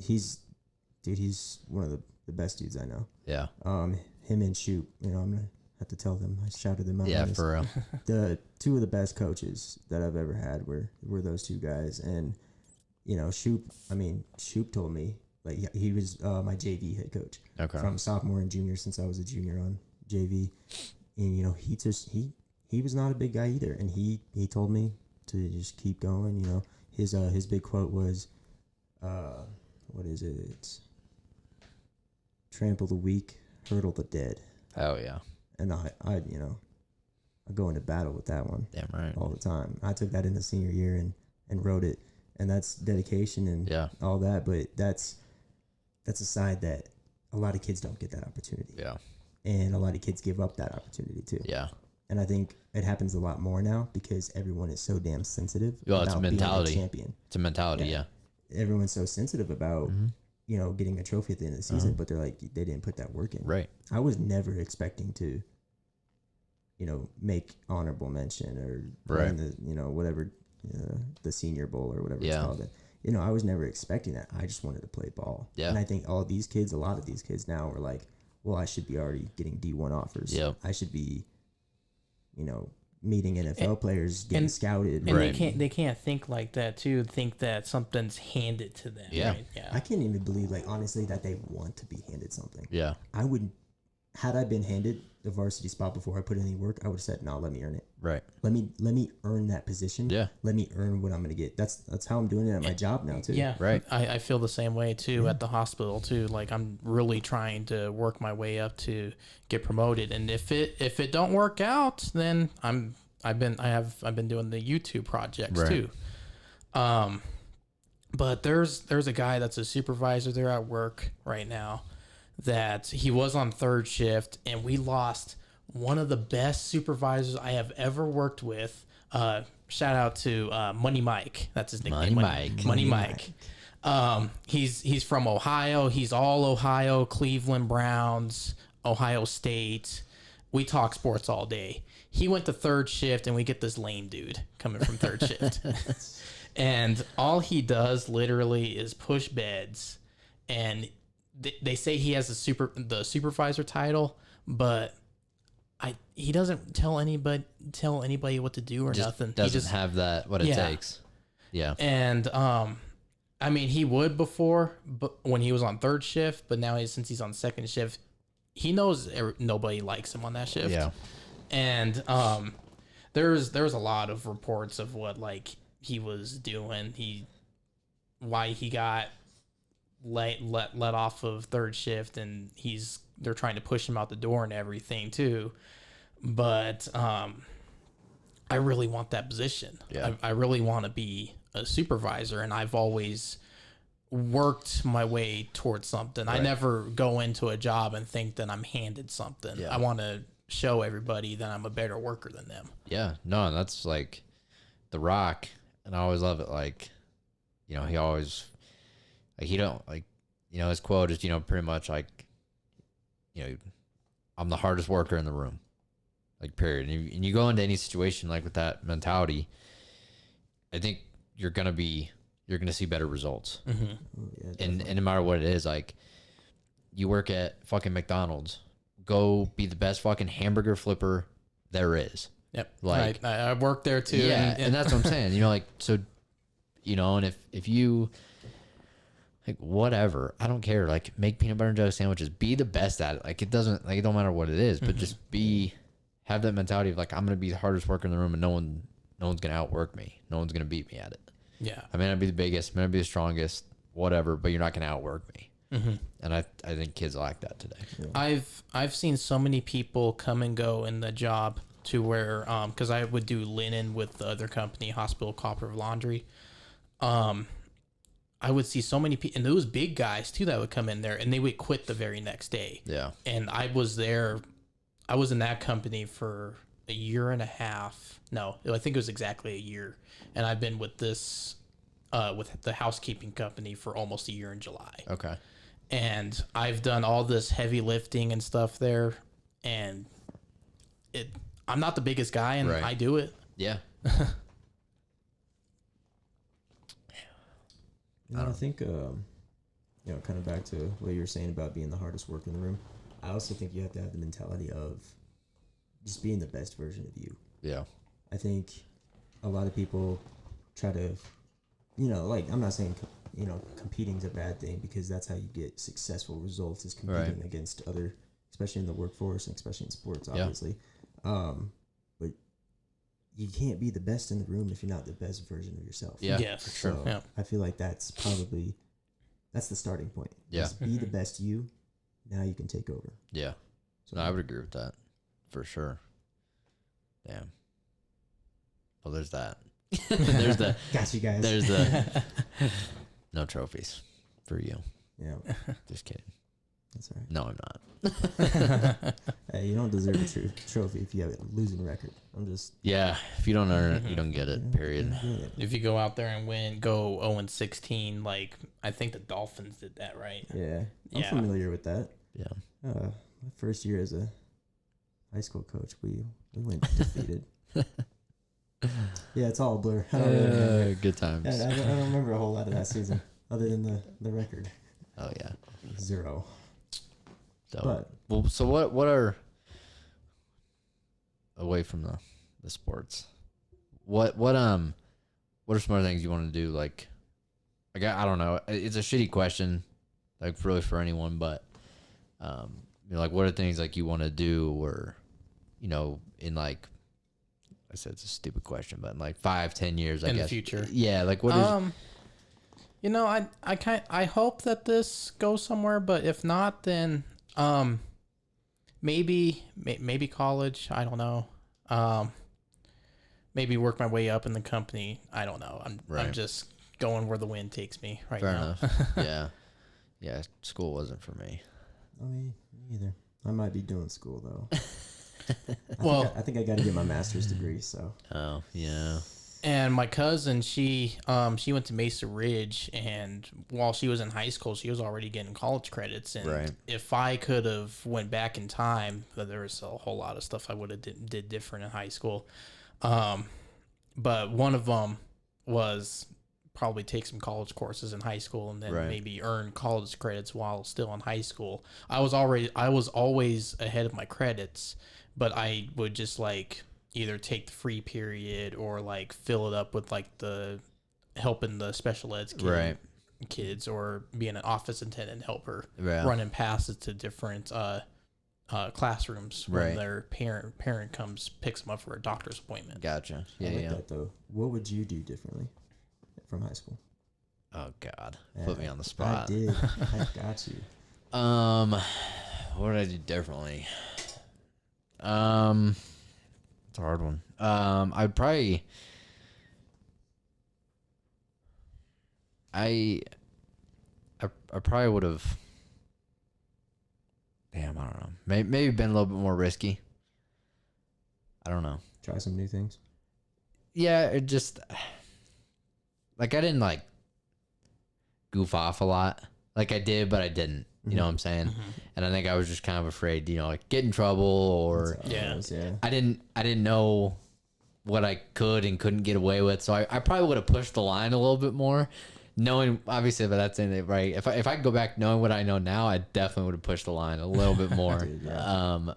one of the best dudes I know. Yeah. Him and Shoop, you know, I'm gonna have to tell them. I shouted them out. Yeah. on this. For real. The two of the best coaches that I've ever had were those two guys. And you know, Shoop told me, like, he was my JV head coach Okay. from sophomore and junior, since I was a junior on JV. And you know, he was not a big guy either, and he told me to just keep going. You know, his big quote was, what is it? It's trample the weak, hurdle the dead. Oh yeah. And I you know, I go into battle with that one Damn right. all the time. I took that in the senior year and wrote it, and that's dedication and Yeah. all that. But that's a side that a lot of kids don't get that opportunity, Yeah. and a lot of kids give up that opportunity too. Yeah. And I think it happens a lot more now because everyone is so damn sensitive. Well, it's a about being mentality. champion. It's a mentality. Yeah. Yeah. Everyone's so sensitive about Mm-hmm. you know, getting a trophy at the end of the season, but they're like, they didn't put that work in. Right. I was never expecting to, you know, make honorable mention or play in the, you know, whatever, the Senior Bowl or whatever it's Yeah. called. You know, I was never expecting that. I just wanted to play ball. Yeah. And I think a lot of these kids now are like, well, I should be already getting D1 offers. Yep. I should be, you know, meeting NFL players, getting scouted. And Right. they can't think like that too. Think that something's handed to them. Yeah. Right? Yeah. I can't even believe, like, honestly, that they want to be handed something. Yeah. I would, had I been handed the varsity spot before I put in any work, I would have said, no, let me earn it. Right. Let me earn that position. Yeah. Let me earn what I'm gonna get. That's how I'm doing it at my job now too. Yeah, Right. I feel the same way too at the hospital too. Like I'm really trying to work my way up to get promoted, and if it don't work out, then I've been doing the YouTube projects Right. too. But there's a guy that's a supervisor there at work right now that he was on third shift, and we lost one of the best supervisors I have ever worked with. Shout out to Money Mike. That's his nickname. Money Mike. He's from Ohio. He's all Ohio, Cleveland Browns, Ohio State. We talk sports all day. He went to third shift, and we get this lame dude coming from third shift. And all he does literally is push beds. And they say he has the supervisor title, but he doesn't tell anybody what to do or nothing. Doesn't he just have that what it takes. Yeah. And I mean, he would before, but when he was on third shift, but now since he's on second shift, he knows nobody likes him on that shift. Yeah. And there's a lot of reports of what like he was doing, why he got let off of third shift, and they're trying to push him out the door and everything too. But I really want that position. Yeah. I really want to be a supervisor, and I've always worked my way towards something. I never go into a job and think that I'm handed something. Yeah. I want to show everybody that I'm a better worker than them. Yeah. No, that's like The Rock, and I always love it. Like, you know, he always Like he don't like, his quote is, pretty much like, I'm the hardest worker in the room, like period. And you go into any situation like with that mentality, I think you're gonna see better results. And no matter what it is, like you work at fucking McDonald's, go be the best fucking hamburger flipper there is. Yep. Like I worked there too. Yeah, and that's what I'm saying. Like so, and if you like whatever, I don't care. Like make peanut butter and jelly sandwiches. Be the best at it. Like it don't matter what it is, but just have that mentality of like I'm gonna be the hardest worker in the room, and no one's gonna outwork me. No one's gonna beat me at it. Yeah. I may not be the biggest, may not be the strongest, whatever, but you're not gonna outwork me. And I think kids lack that today. Yeah. I've seen so many people come and go in the job to where because I would do linen with the other company, Hospital Cooperative Laundry. I would see so many people, and those big guys too that would come in there, and they would quit the very next day. Yeah. And I was in that company for a year and a half. No, I think it was exactly a year. And I've been with this, with the housekeeping company for almost a year in July. Okay. And I've done all this heavy lifting and stuff there, and I'm not the biggest guy, and I do it. Yeah. I think, kind of back to what you were saying about being the hardest worker in the room. I also think you have to have the mentality of just being the best version of you. Yeah. I think a lot of people try to, I'm not saying, competing is a bad thing, because that's how you get successful results, is competing against other, especially in the workforce and especially in sports, obviously. But you can't be the best in the room if you're not the best version of yourself. Yeah. Yes. So Yeah. I feel like that's the starting point. Yeah. Just be the best you. Now you can take over. Yeah. So No, I would agree with that for sure. Damn. Well, there's that. There's the. Got you guys. There's the. No trophies for you. Yeah. Just kidding. That's all right. No, I'm not. Hey, you don't deserve a trophy if you have a losing record. I'm just. Yeah. If you don't earn it, you don't get it. Period. If you go out there and go 0-16, like I think the Dolphins did that, right? Yeah. I'm familiar with that. Yeah. My first year as a high school coach, we went defeated. Yeah, it's all a blur. I don't really remember. Good times. Yeah, I don't remember a whole lot of that season, other than the record. Oh yeah. 0. So, so what are, away from the sports, what are some other things you want to do? Like I don't know. It's a shitty question, like really for anyone, but like what are things like you want to do, or in like, I said it's a stupid question, but in like 5-10 years, I guess, in the future. Yeah, like what is I hope that this goes somewhere, but if not, then maybe college. I don't know. Maybe work my way up in the company. I don't know. I'm just going where the wind takes me right Fair now. enough. Yeah. School wasn't for me. I mean, me either. I might be doing school though. Well, I think I got to get my master's degree. So. Oh yeah. And my cousin, she went to Mesa Ridge, and while she was in high school, she was already getting college credits. And if I could have went back in time, there was a whole lot of stuff I would have did different in high school. But one of them was probably take some college courses in high school, and then maybe earn college credits while still in high school. I was always ahead of my credits, but I would just like either take the free period or like fill it up with like the helping the special eds kids, or being an office attendant helper, running passes to different classrooms when their parent comes, picks them up for a doctor's appointment. Gotcha. I like that though. What would you do differently from high school? Oh God, put me on the spot. I did. I got you. What did I do differently? It's a hard one. I'd probably, I probably would have. Damn, I don't know. Maybe been a little bit more risky. I don't know. Try some new things. Yeah, it just like I didn't like goof off a lot. Like I did, but I didn't. You know what I'm saying? And I think I was just kind of afraid, like get in trouble or Yeah. I didn't know what I could and couldn't get away with. So I probably would have pushed the line a little bit more, knowing obviously, but that's in it, right? If I could go back knowing what I know now, I definitely would have pushed the line a little bit more. Dude, yeah.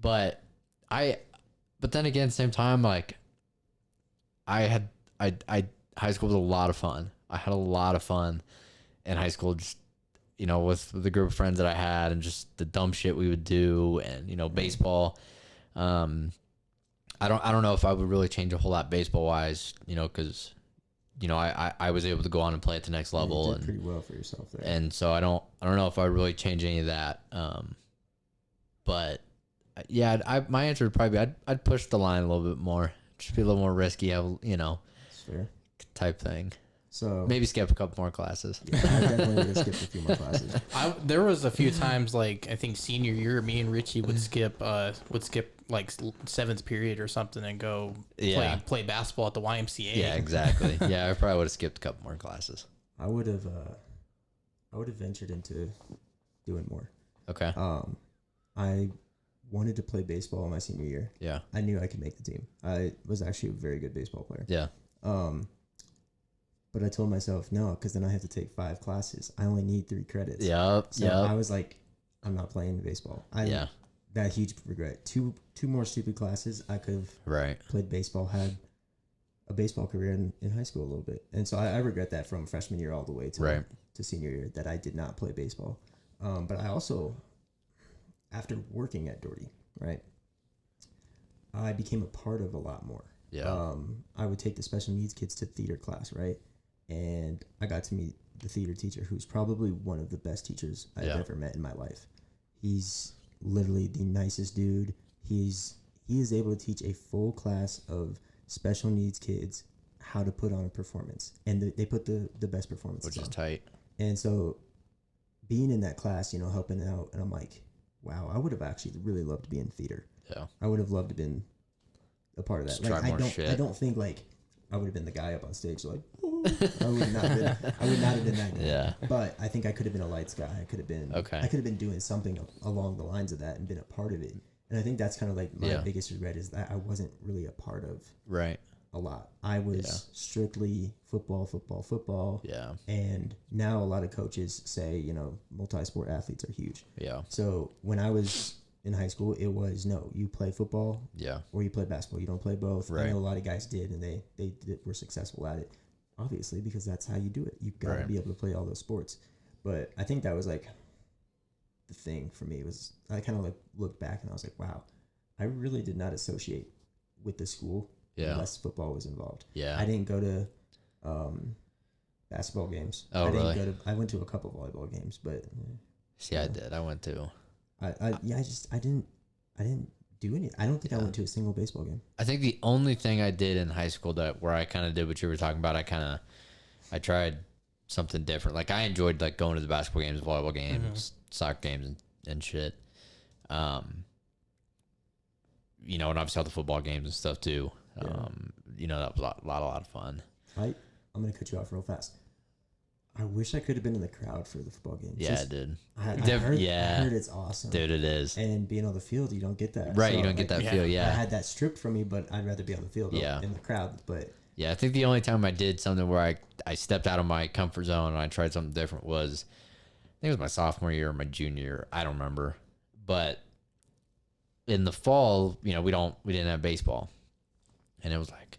But then again, at the same time, like I high school was a lot of fun. I had a lot of fun in high school, just with the group of friends that I had and just the dumb shit we would do, and baseball. I don't know if I would really change a whole lot baseball wise, because I was able to go on and play at the next level. You did pretty well for yourself there. And so I don't know if I would really change any of that. But yeah, my answer would probably be I'd push the line a little bit more, just be a little more risky, That's fair. type thing. So Maybe skip a couple more classes. yeah, I definitely would have skipped a few more classes. There was a few times, like I think senior year, me and Richie would skip like seventh period or something and go play basketball at the YMCA. Yeah, exactly. Yeah, I probably would have skipped a couple more classes. I would have ventured into doing more. Okay. I wanted to play baseball in my senior year. Yeah. I knew I could make the team. I was actually a very good baseball player. Yeah. But I told myself no, because then I have to take 5 classes. I only need 3 credits. Yep. So I was like, I'm not playing baseball. That huge regret. Two more stupid classes. I could have played baseball, had a baseball career in high school a little bit. And so I regret that from freshman year all the way to senior year that I did not play baseball. But I also, after working at Doherty, right, I became a part of a lot more. Yeah. I would take the special needs kids to theater class, right? And I got to meet the theater teacher, who's probably one of the best teachers I've ever met in my life. He's literally the nicest dude. He is able to teach a full class of special needs kids how to put on a performance, and they put the best performances Which is on. tight. And so being in that class, helping out, and I'm like, wow, I would have actually really loved to be in theater. Yeah. I would have loved to been a part of that. Just try more shit. I don't think like I would have been the guy up on stage like, oh. I would not have been that guy. Yeah. But I think I could have been a lights guy. I could have been doing something along the lines of that and been a part of it. And I think that's kind of like my biggest regret is that I wasn't really a part of a lot. I was strictly football. Yeah. And now a lot of coaches say, multi-sport athletes are huge. Yeah. So when I was in high school, it was no, you play football or you play basketball. You don't play both. Right. I know a lot of guys did, and they were successful at it, obviously, because that's how you do it. You've got to be able to play all those sports. But I think that was like the thing for me was I kind of like looked back and I was like, wow, I really did not associate with the school unless football was involved. Yeah. I didn't go to basketball games. Oh, really? I went to a couple volleyball games, but see, I did. I went to. I didn't do any. I don't think I went to a single baseball game. I think the only thing I did in high school where I kind of did what you were talking about, I tried something different. Like I enjoyed like going to the basketball games, volleyball games, soccer games, and shit. And obviously all the football games and stuff too. That was a lot of fun. I'm gonna cut you off real fast. I wish I could have been in the crowd for the football game. Yeah, dude. I heard it's awesome. Dude, it is. And being on the field, you don't get that. Right, you don't get that feel, I had that stripped from me, but I'd rather be on the field in the crowd. But yeah, I think the only time I did something where I stepped out of my comfort zone and I tried something different was, I think it was my sophomore year or my junior year. I don't remember. But in the fall, we didn't have baseball. And it was like,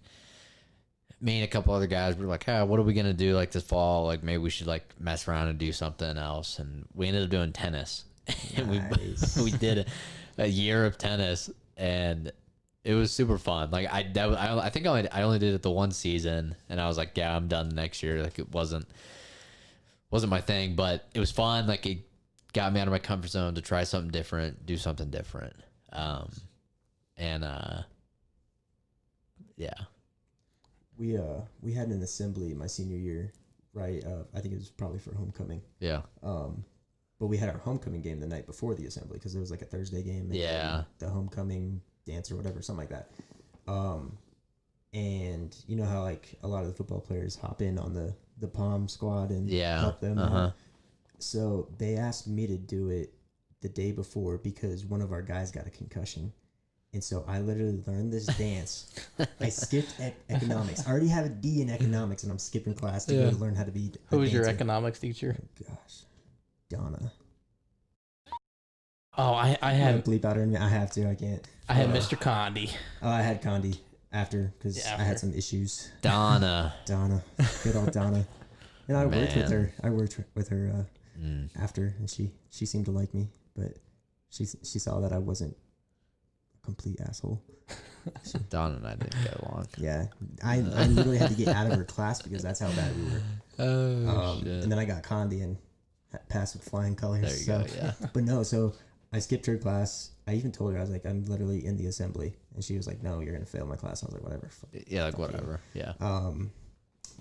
me and a couple other guys were like, hey, what are we going to do like this fall? Like maybe we should like mess around and do something else. And we ended up doing tennis. And we did a year of tennis and it was super fun. Like I think I only did it the one season and I was like, yeah, I'm done next year. Like it wasn't my thing, but it was fun. Like it got me out of my comfort zone to try something different, do something different. Yeah. We had an assembly my senior year, right? I think it was probably for homecoming. Yeah. But we had our homecoming game the night before the assembly because it was like a Thursday game. And the homecoming dance or whatever, something like that. and you know how like a lot of the football players hop in on the palm squad and Yeah. help them out. So they asked me to do it the day before because one of our guys got a concussion. And so I literally learned this dance. I skipped economics. I already have a D in economics, and I'm skipping class to go learn how to be Who was your dancer. economics teacher? Oh, gosh. Donna. Oh, I I'm had gonna bleep out her name. I have to. I can't. I had Mr. Condi. Oh, I had Condi after because Yeah, I had some issues. Donna. Donna. Good old Donna. And I worked with Man. her. I worked with her after, and she seemed to like me, but she saw that I wasn't a complete asshole. Donna and I didn't get along. Yeah, I literally had to get out of her class because that's how bad we were. Oh, shit. And then I got Condi and passed with flying colors. There you go, yeah. But no, so I skipped her class. I even told her, I was like, I'm literally in the assembly. And she was like, no, you're going to fail my class. I was like, whatever. Yeah, like whatever. Yeah.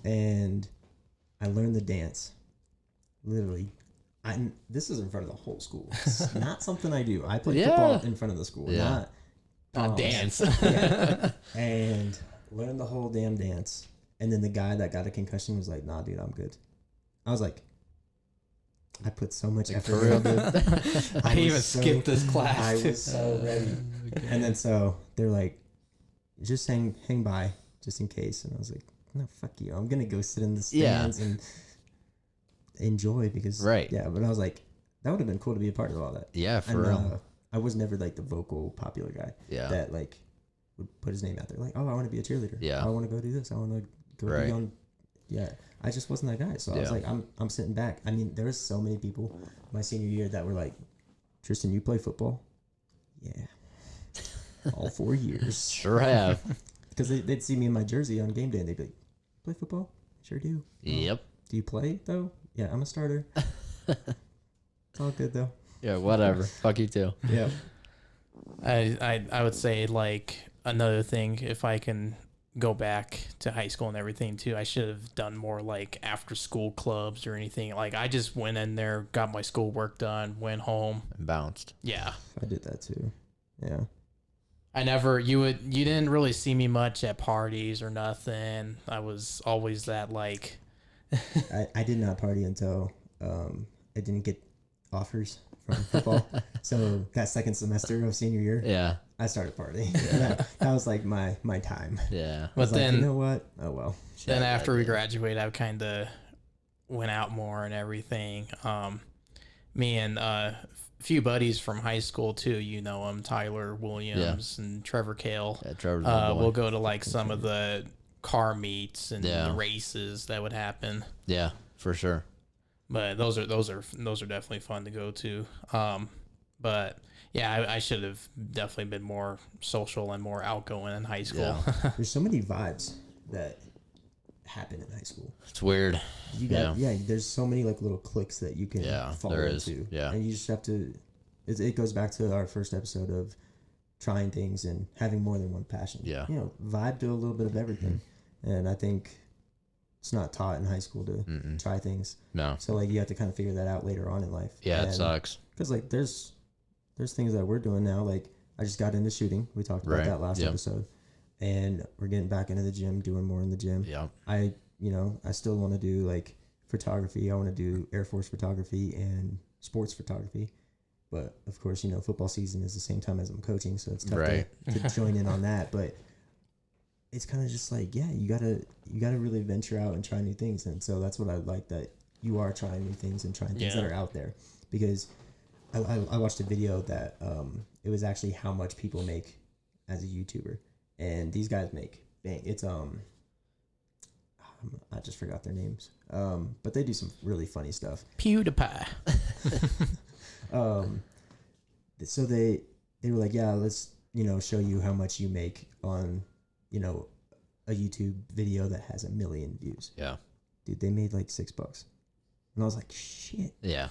And I learned the dance. Literally. This is in front of the whole school. It's not something I do. I play football in front of the school, Not dance. Yeah. And learned the whole damn dance. And then the guy that got a concussion was like, nah, dude, I'm good. I was like, I put so much effort for real, dude. I even skipped this class. I was so ready. And then so they're like, just hang by just in case. And I was like, no, fuck you. I'm going to go sit in the stands and enjoy because, but I was like, that would have been cool to be a part of all that. Yeah, for real. I was never like the vocal popular guy that like would put his name out there. Like, oh, I want to be a cheerleader. Yeah. I want to go do this. I want to go be on. Yeah. I just wasn't that guy. So I was like, I'm sitting back. I mean, there was so many people my senior year that were like, Tristan, you play football? Yeah. All 4 years. Sure have. Because they'd see me in my jersey on game day and they'd be like, play football? Sure do. Yep. Do you play though? Yeah, I'm a starter. It's all good though. Yeah, whatever. Fuck you too. Yeah. I would say like another thing, if I can go back to high school and everything too, I should have done more like after school clubs or anything. Like I just went in there, got my schoolwork done, went home and bounced. Yeah. I did that too. Yeah. You didn't really see me much at parties or nothing. I was always that like I did not party until I didn't get offers from football. So that second semester of senior year, I started partying. That was like my time. Yeah. But then, like, you know what? Oh well. Then after we graduated, I kind of went out more and everything. Me and a few buddies from high school too. You know them, Tyler Williams and Trevor Kale. Yeah, Trevor's we'll go to like some of the car meets and the races that would happen. Yeah, for sure. But those are definitely fun to go to. But yeah, I should have definitely been more social and more outgoing in high school. Yeah. There's so many vibes that happen in high school. It's weird. You got there's so many like little cliques that you can fall into. Yeah. And you just have to it goes back to our first episode of trying things and having more than one passion. Yeah. You know, vibe to a little bit of everything. And I think it's not taught in high school to try things. No. So like you have to kind of figure that out later on in life. Yeah, it sucks. Because like there's things that we're doing now. Like I just got into shooting. We talked about that last episode. And we're getting back into the gym, doing more in the gym. Yeah. I still want to do like photography. I want to do Air Force photography and sports photography. But of course, football season is the same time as I'm coaching, so it's tough to join in on that. But it's kind of just like, you gotta really venture out and try new things. And so that's what I like, that you are trying new things and trying things that are out there. Because I watched a video that it was actually how much people make as a YouTuber. And these guys make bang. It's I just forgot their names. But they do some really funny stuff. PewDiePie. So they were like, let's show you how much you make on a YouTube video that has 1 million views. Yeah. Dude, they made like $6. And I was like, shit. Yeah.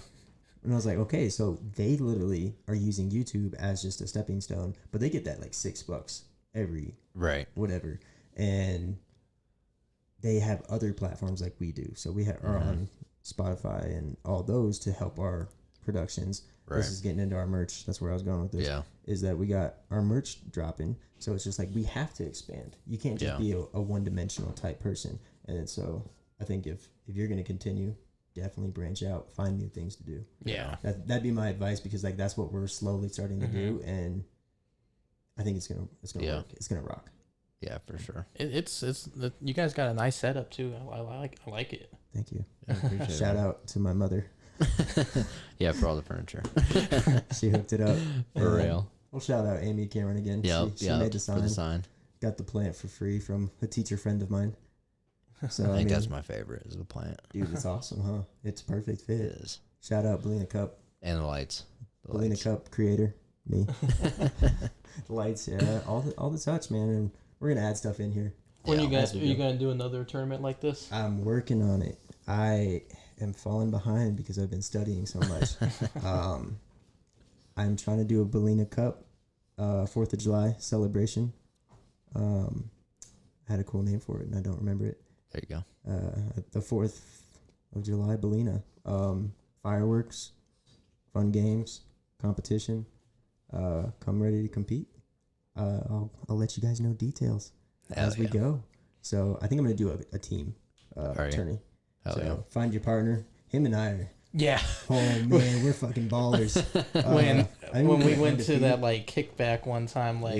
And I was like, okay, so they literally are using YouTube as just a stepping stone, but they get that like $6 every whatever. And they have other platforms like we do. So we are on Spotify and all those to help our productions. Right. This is getting into our merch. That's where I was going with this. Yeah. Is that we got our merch dropping. So it's just like we have to expand. You can't just be a one-dimensional type person. And so I think if you're going to continue, definitely branch out, find new things to do. Yeah. That'd be my advice, because like that's what we're slowly starting to do, and I think it's gonna work. It's gonna rock. Yeah, for sure. It's you guys got a nice setup too. I like it. Thank you. Yeah, appreciate Shout out to my mother. Yeah, for all the furniture. She hooked it up. For real. Well, shout out Amy Cameron again. Yeah, she made the sign. For the sign. Got the plant for free from a teacher friend of mine. So I think that's my favorite, is the plant. Dude, it's awesome, huh? It's a perfect fit. It is. Shout out Belina Cup. And the lights. Belina Cup creator, me. The lights, yeah, all the touch, man, and we're gonna add stuff in here. When you guys are you gonna do another tournament like this? I'm working on it. I am falling behind because I've been studying so much. I'm trying to do a Belina Cup 4th of July celebration. I had a cool name for it and I don't remember it. There you go. The 4th of July Belina. Fireworks, fun games, competition. Come ready to compete. I'll let you guys know details as we go. So I think I'm gonna do a team tourney. So find your partner. Him and I are. Yeah. Oh man, we're fucking ballers. When we went to that like kickback one time, like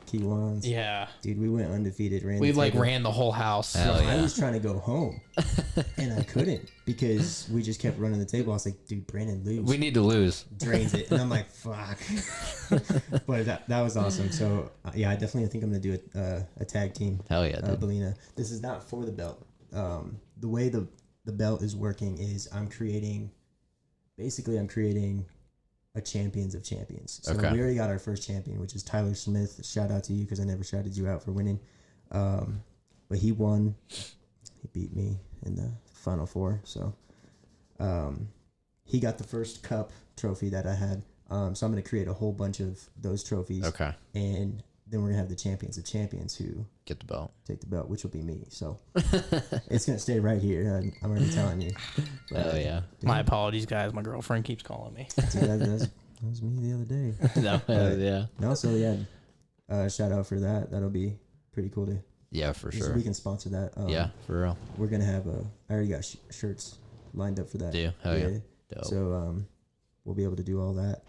Kiwans. Yeah. Dude, we went undefeated. We like ran the whole house. I was trying to go home and I couldn't because we just kept running the table. I was like, dude, Brandon, lose. We need to lose. Drains it. And I'm like, fuck. But that was awesome. So yeah, I definitely think I'm gonna do a tag team. Hell yeah, dude. Belina. This is not for the belt. The way the belt is working is I'm creating a champions of champions. So we already got our first champion, which is Tyler Smith. Shout out to you because I never shouted you out for winning. But he won. He beat me in the final four. So he got the first cup trophy that I had. So I'm going to create a whole bunch of those trophies. Okay. And then we're going to have the champions of champions who get the belt. Take the belt, which will be me. So it's going to stay right here. I'm already telling you. But, hell yeah. My apologies, guys. My girlfriend keeps calling me. Dude, that was me the other day. Yeah. No, so yeah, shout out for that. That'll be pretty cool to. Yeah, for sure. We can sponsor that. Yeah, for real. We're gonna have I already got shirts lined up for that. Do you? Hell yeah. Dope. So we'll be able to do all that.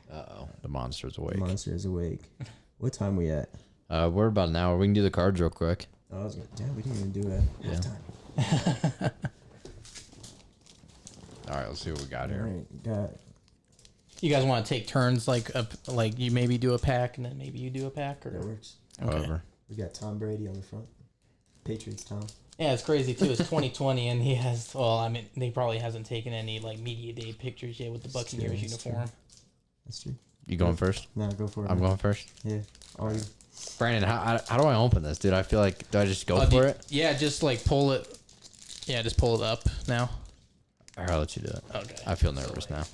The monster's awake. The monster is awake. What time we at? We're about an hour. We can do the cards real quick. Oh, damn, we didn't even do a halftime. All right, let's see what we got here. All right, You guys want to take turns, like you maybe do a pack and then maybe you do a pack, or that works. Okay. However. We got Tom Brady on the front. Patriots, Tom. Yeah, it's crazy too. It's 2020, and he has. Well, I mean, he probably hasn't taken any like media day pictures yet with the Buccaneers uniform. That's true. You going first? No, go for it. I'm going first. Yeah. Are you? Brandon, how do I open this, dude? I feel like, do I just go for it? Yeah, just like pull it. Yeah, just pull it up now. All right, I'll let you do it. Okay. I feel nervous now.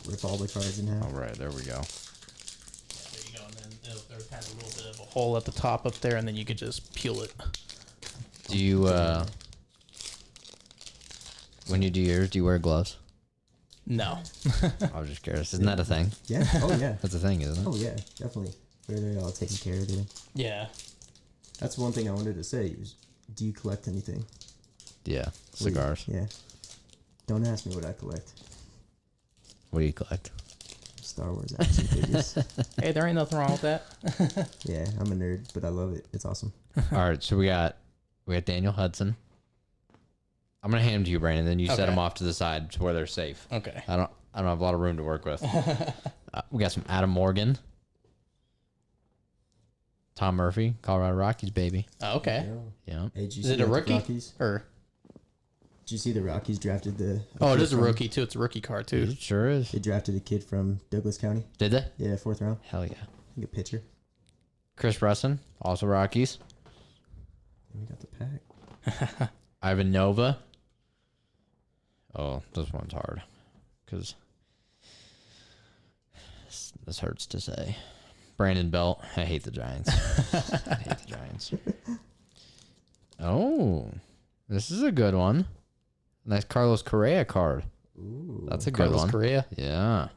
Rip all the cards in half. All right, there we go. Yeah, there you go. And then there's kind of a little bit of a hole at the top up there, and then you could just peel it. Do you, when you do yours, do you wear gloves? No. I was just curious. Isn't that a thing? Yeah. Oh, yeah. That's a thing, isn't it? Oh, yeah. Definitely. They're all taken care of, dude. Yeah. That's one thing I wanted to say. Do you collect anything? Yeah. Cigars. Yeah. Don't ask me what I collect. What do you collect? Star Wars action figures. Hey, there ain't nothing wrong with that. Yeah, I'm a nerd, but I love it. It's awesome. All right, so we got Daniel Hudson. I'm gonna hand them to you, Brandon. Then you set them off to the side to where they're safe. Okay. I don't have a lot of room to work with. We got some Adam Morgan, Tom Murphy, Colorado Rockies, baby. Oh, okay. Yeah. Hey, did you Is see it a the rookie? Rockies? Or Did you see the Rockies drafted the? it is a rookie too. It's a rookie card too. It sure is. They drafted a kid from Douglas County. Did they? Yeah, 4th round. Hell yeah. I think a pitcher. Chris Russin, also Rockies. And we got the pack. Ivan Nova. Oh, this one's hard because this hurts to say. Brandon Belt. I hate the Giants. I hate the Giants. Oh, this is a good one. Nice Carlos Correa card. Ooh. That's a good Carlos one. Correa. Yeah.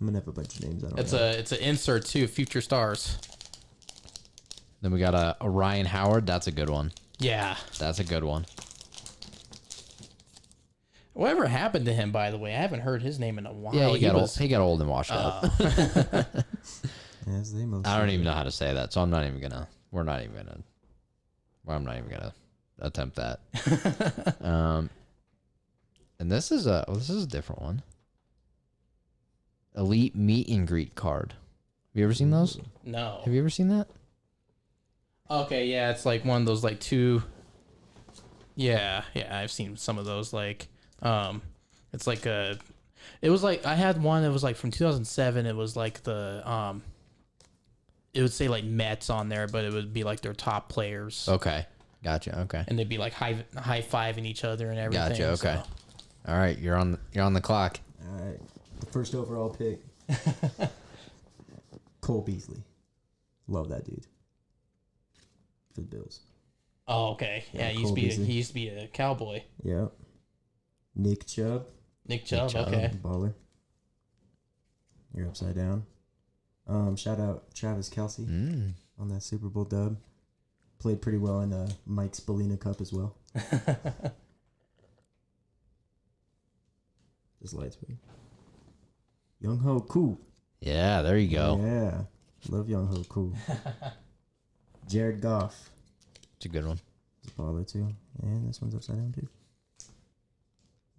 I'm gonna have a bunch of names. I don't It's know. it's an insert too. Future stars. Then we got a Ryan Howard. That's a good one. Yeah. That's a good one. Whatever happened to him, by the way? I haven't heard his name in a while. Yeah, he got old and washed up. As they most I don't do. even know how to say that, so I'm not even gonna. I'm not even gonna attempt that. And this is a different one. Elite meet and greet card. Have you ever seen those? No. Have you ever seen that? Okay, yeah, it's like one of those like two. Yeah, I've seen some of those. Like, it's like a. It was like I had one that was like from 2007. It was like the It would say like Mets on there, but it would be like their top players. Okay, gotcha. Okay, And they'd be like high fiving each other and everything. gotcha. Okay, so. all right, you're on the clock. All right. The first overall pick. Cole Beasley. Love that dude. For the Bills. Oh, okay. Yeah, he Cole Beasley. used to be a Cowboy. Yep. Nick Chubb. Nick Chubb. Chubb. Okay. Baller. You're upside down. Shout out Travis Kelce on that Super Bowl dub. Played pretty well in Mike Spallina Cup as well. Just lights me. Young Ho Koo. Yeah, there you go. Yeah. Love Young Ho Koo. Jared Goff. It's a good one. He's a baller too. And this one's upside down too.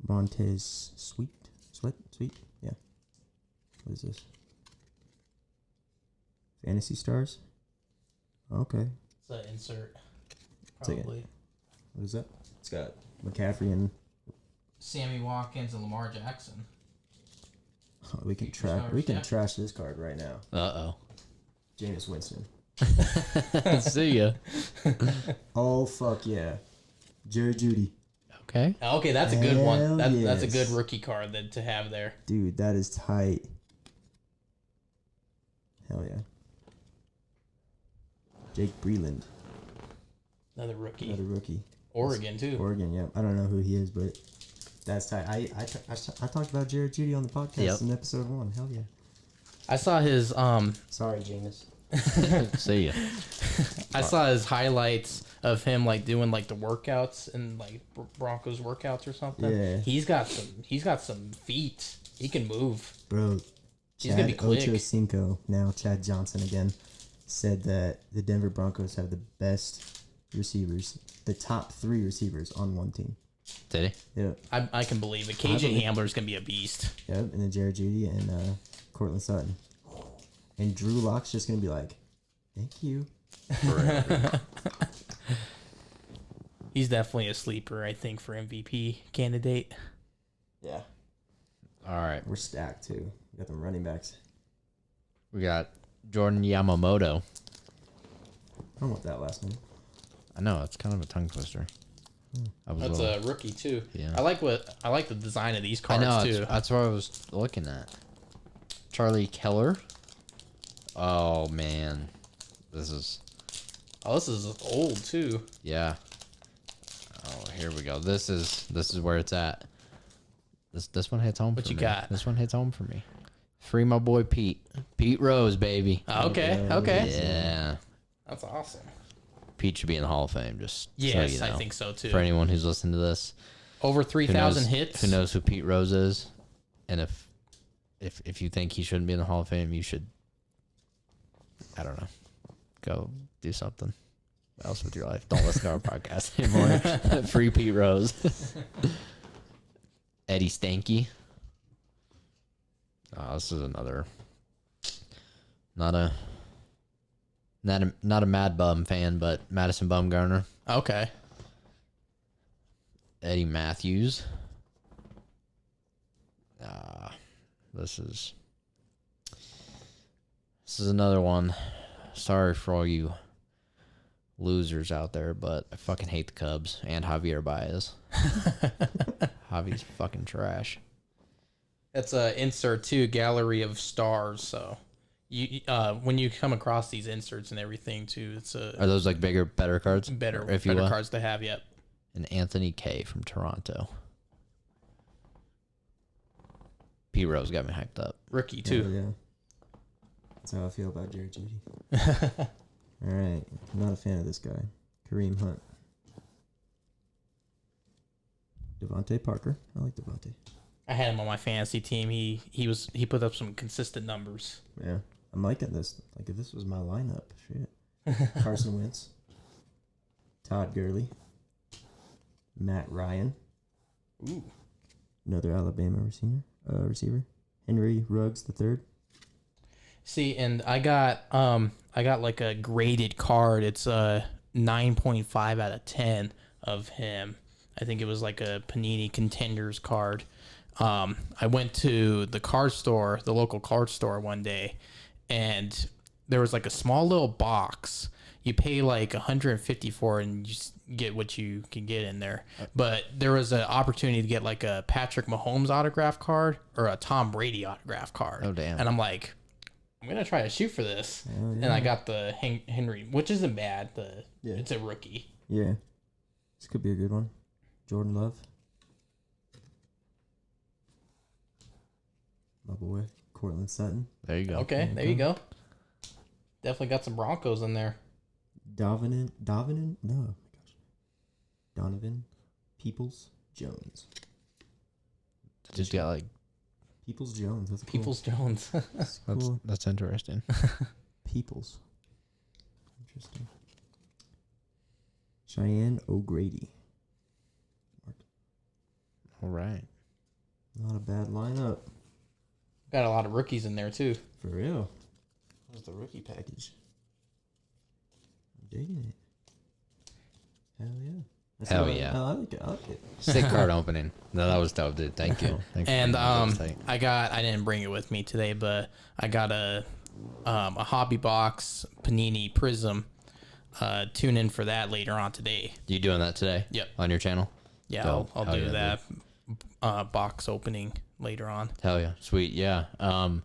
Montez Sweet. Yeah. What is this? Fantasy Stars? Okay. It's an insert. Take it. Probably. What is that? It's got McCaffrey and Sammy Watkins and Lamar Jackson. we can Future stars, we can yeah. trash this card right now. Uh Jameis Winston. oh. See ya. Oh fuck yeah. Jerry Judy. Okay. Okay, that's a good Hell one. That's a yes. good rookie card to have there. Dude, that is tight. Hell yeah. Jake Breland. Another rookie. Another rookie. Oregon too. Oregon, yeah. I don't know who he is, but that's tight. I talked about Jared Judy on the podcast in episode 1. Hell yeah. I saw his Sorry, Jameis. See ya. I saw his highlights of him like doing like the workouts and like Broncos workouts or something. Yeah. He's got some feet. He can move. Bro, He's gonna be Chad quick. Ochocinco, now Chad Johnson again, said that the Denver Broncos have the best receivers, the top 3 receivers on one team. Did he? Yep. I can believe it. KJ Hamler's gonna be a beast. Yep. And then Jared Judy and Cortland Sutton. And Drew Lock's just going to be like, thank you. He's definitely a sleeper, I think, for MVP candidate. Yeah. All right. We're stacked, too. We got them running backs. We got Jordan Yamamoto. I don't want that last name. I know it's kind of a tongue twister. That's a rookie too. Yeah. I like the design of these I cards know. too. That's what I was looking at. Charlie Keller. Oh man, this is old too. yeah. Oh, here we go. This is where it's at. This one hits home. What for you me. got? This one hits home for me. Free my boy Pete Rose, baby. Okay. Yeah, That's awesome. Pete should be in the Hall of Fame. Just Yes, so you know. I think so too. For anyone who's listening to this, Over who 3,000 knows- hits. Who knows who Pete Rose is? And if you think he shouldn't be in the Hall of Fame, you should. I don't know. Go do something else with your life. Don't listen to our podcast anymore. Free Pete Rose. Eddie Stanky. Oh, this is another. Not a Mad Bum fan, but Madison Bumgarner. Okay. Eddie Matthews. This is another one. Sorry for all you losers out there, but I fucking hate the Cubs and Javier Baez. Javier's fucking trash. That's a insert too, gallery of stars. So you when you come across these inserts and everything too, it's Are a those like better cards? better if you will? cards to have. Yep. And Anthony K from Toronto. Pete Rose got me hyped up. Rookie too. Yeah. That's how I feel about Jared Judy. All right. I'm not a fan of this guy. Kareem Hunt. Devontae Parker. I like Devontae. I had him on my fantasy team. He put up some consistent numbers. Yeah. I'm liking this. Like, if this was my lineup, shit. Carson Wentz. Todd Gurley. Matt Ryan. Ooh. Another Alabama receiver. Henry Ruggs III. See, and I got like a graded card. It's a 9.5 out of 10 of him. I think it was like a Panini Contenders card. I went to the card store, the local card store one day, and there was like a small little box. You pay like $150 for it, and you just get what you can get in there. But there was an opportunity to get like a Patrick Mahomes autograph card or a Tom Brady autograph card. Oh, damn. And I'm like, I'm gonna try to shoot for this. Oh, yeah. And I got the Henry, which isn't bad. Yeah. It's a rookie. Yeah. This could be a good one. Jordan Love. My boy. Cortland Sutton. There you go. Okay, there you go. Definitely got some Broncos in there. Donovan? No. Oh my gosh. Donovan Peoples Jones. Just got like Peoples Jones. That's cool. Peoples Jones. That's cool. that's interesting. Peoples. Interesting. Cheyenne O'Grady. All right. Not a bad lineup. Got a lot of rookies in there too. For real. Where's the rookie package? I'm digging it. Hell yeah. Hell yeah. I like it. I like it. Sick card opening. No, that was dope, dude. Thank you. Thanks for And bringing that up. Tight. I didn't bring it with me today, but I got a hobby box Panini Prism. Tune in for that later on today. You doing that today? Yep. On your channel? Yeah, Dope. I'll Hell do yeah, that box opening later on. Hell yeah. Sweet. Yeah. Like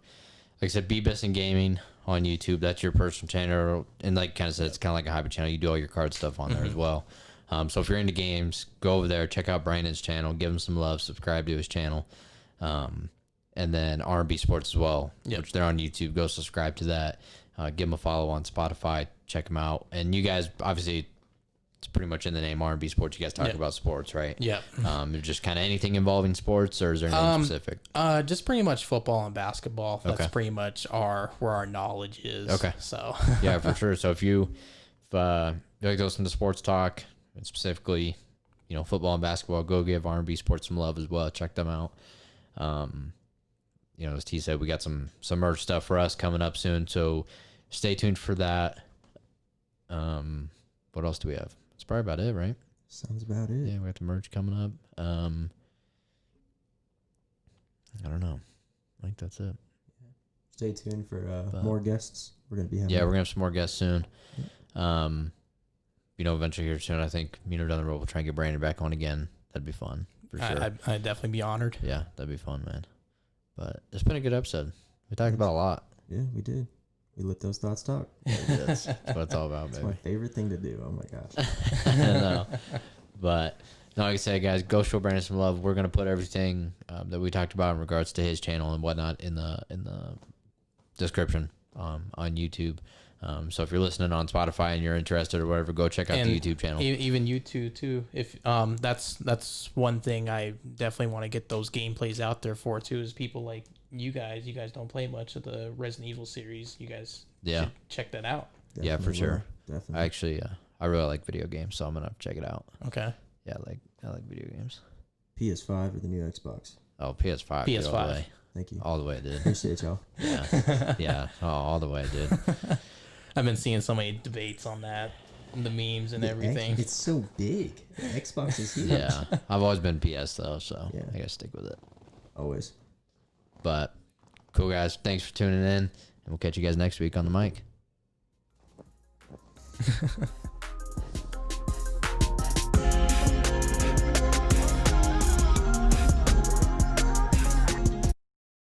I said, Bisson Gaming on YouTube. That's your personal channel. And like kind of said, it's kind of like a hobby channel. You do all your card stuff on there as well. So if you're into games, go over there, check out Brandon's channel, give him some love, subscribe to his channel. And then R&B Sports as well, which they're on YouTube. Go subscribe to that. Give them a follow on Spotify. Check them out. And you guys, obviously, it's pretty much in the name R&B Sports. You guys talk about sports, right? Yeah. Just kind of anything involving sports, or is there anything specific? Just pretty much football and basketball. That's Okay. pretty much where our knowledge is. Okay. So Yeah, for sure. So if you like to listen to sports talk, and specifically, football and basketball, go give R&B Sports some love as well. Check them out. As T said, we got some merch stuff for us coming up soon, so stay tuned for that. What else do we have? That's probably about it, right? Sounds about it. Yeah, we got the merch coming up. I don't know. I think that's it. Stay tuned for more guests. We're gonna be having. Yeah, we're gonna have some more guests soon. Eventually here soon. I think down the road we'll try and get Brandon back on again. That'd be fun for sure. I'd definitely be honored. Yeah, that'd be fun, man. But it's been a good episode. We talked about a lot. Yeah, we did. We let those thoughts talk. That's what it's all about, It's baby. my favorite thing to do. Oh my gosh. I know. But no, like I said, guys, go show Brandon some love. We're gonna put everything that we talked about in regards to his channel and whatnot in the description on YouTube. So if you're listening on Spotify and you're interested or whatever, go check out the YouTube channel. Even YouTube too. If that's one thing I definitely want to get those gameplays out there for too. Is people like you guys don't play much of the Resident Evil series. You guys should check that out. Yeah, for sure. Definitely. I actually I really like video games, so I'm gonna check it out. Okay. Yeah, I like video games. PS5 or the new Xbox. Oh, PS5. dude, PS5. all the way. Thank you. All the way, dude. Appreciate y'all. Yeah. Oh, all the way, dude. I've been seeing so many debates on that, the memes and everything. It's so big. The Xbox is huge. Yeah. I've always been PS though, so Yeah. I gotta stick with it. Always. But cool, guys. Thanks for tuning in, and we'll catch you guys next week on the mic.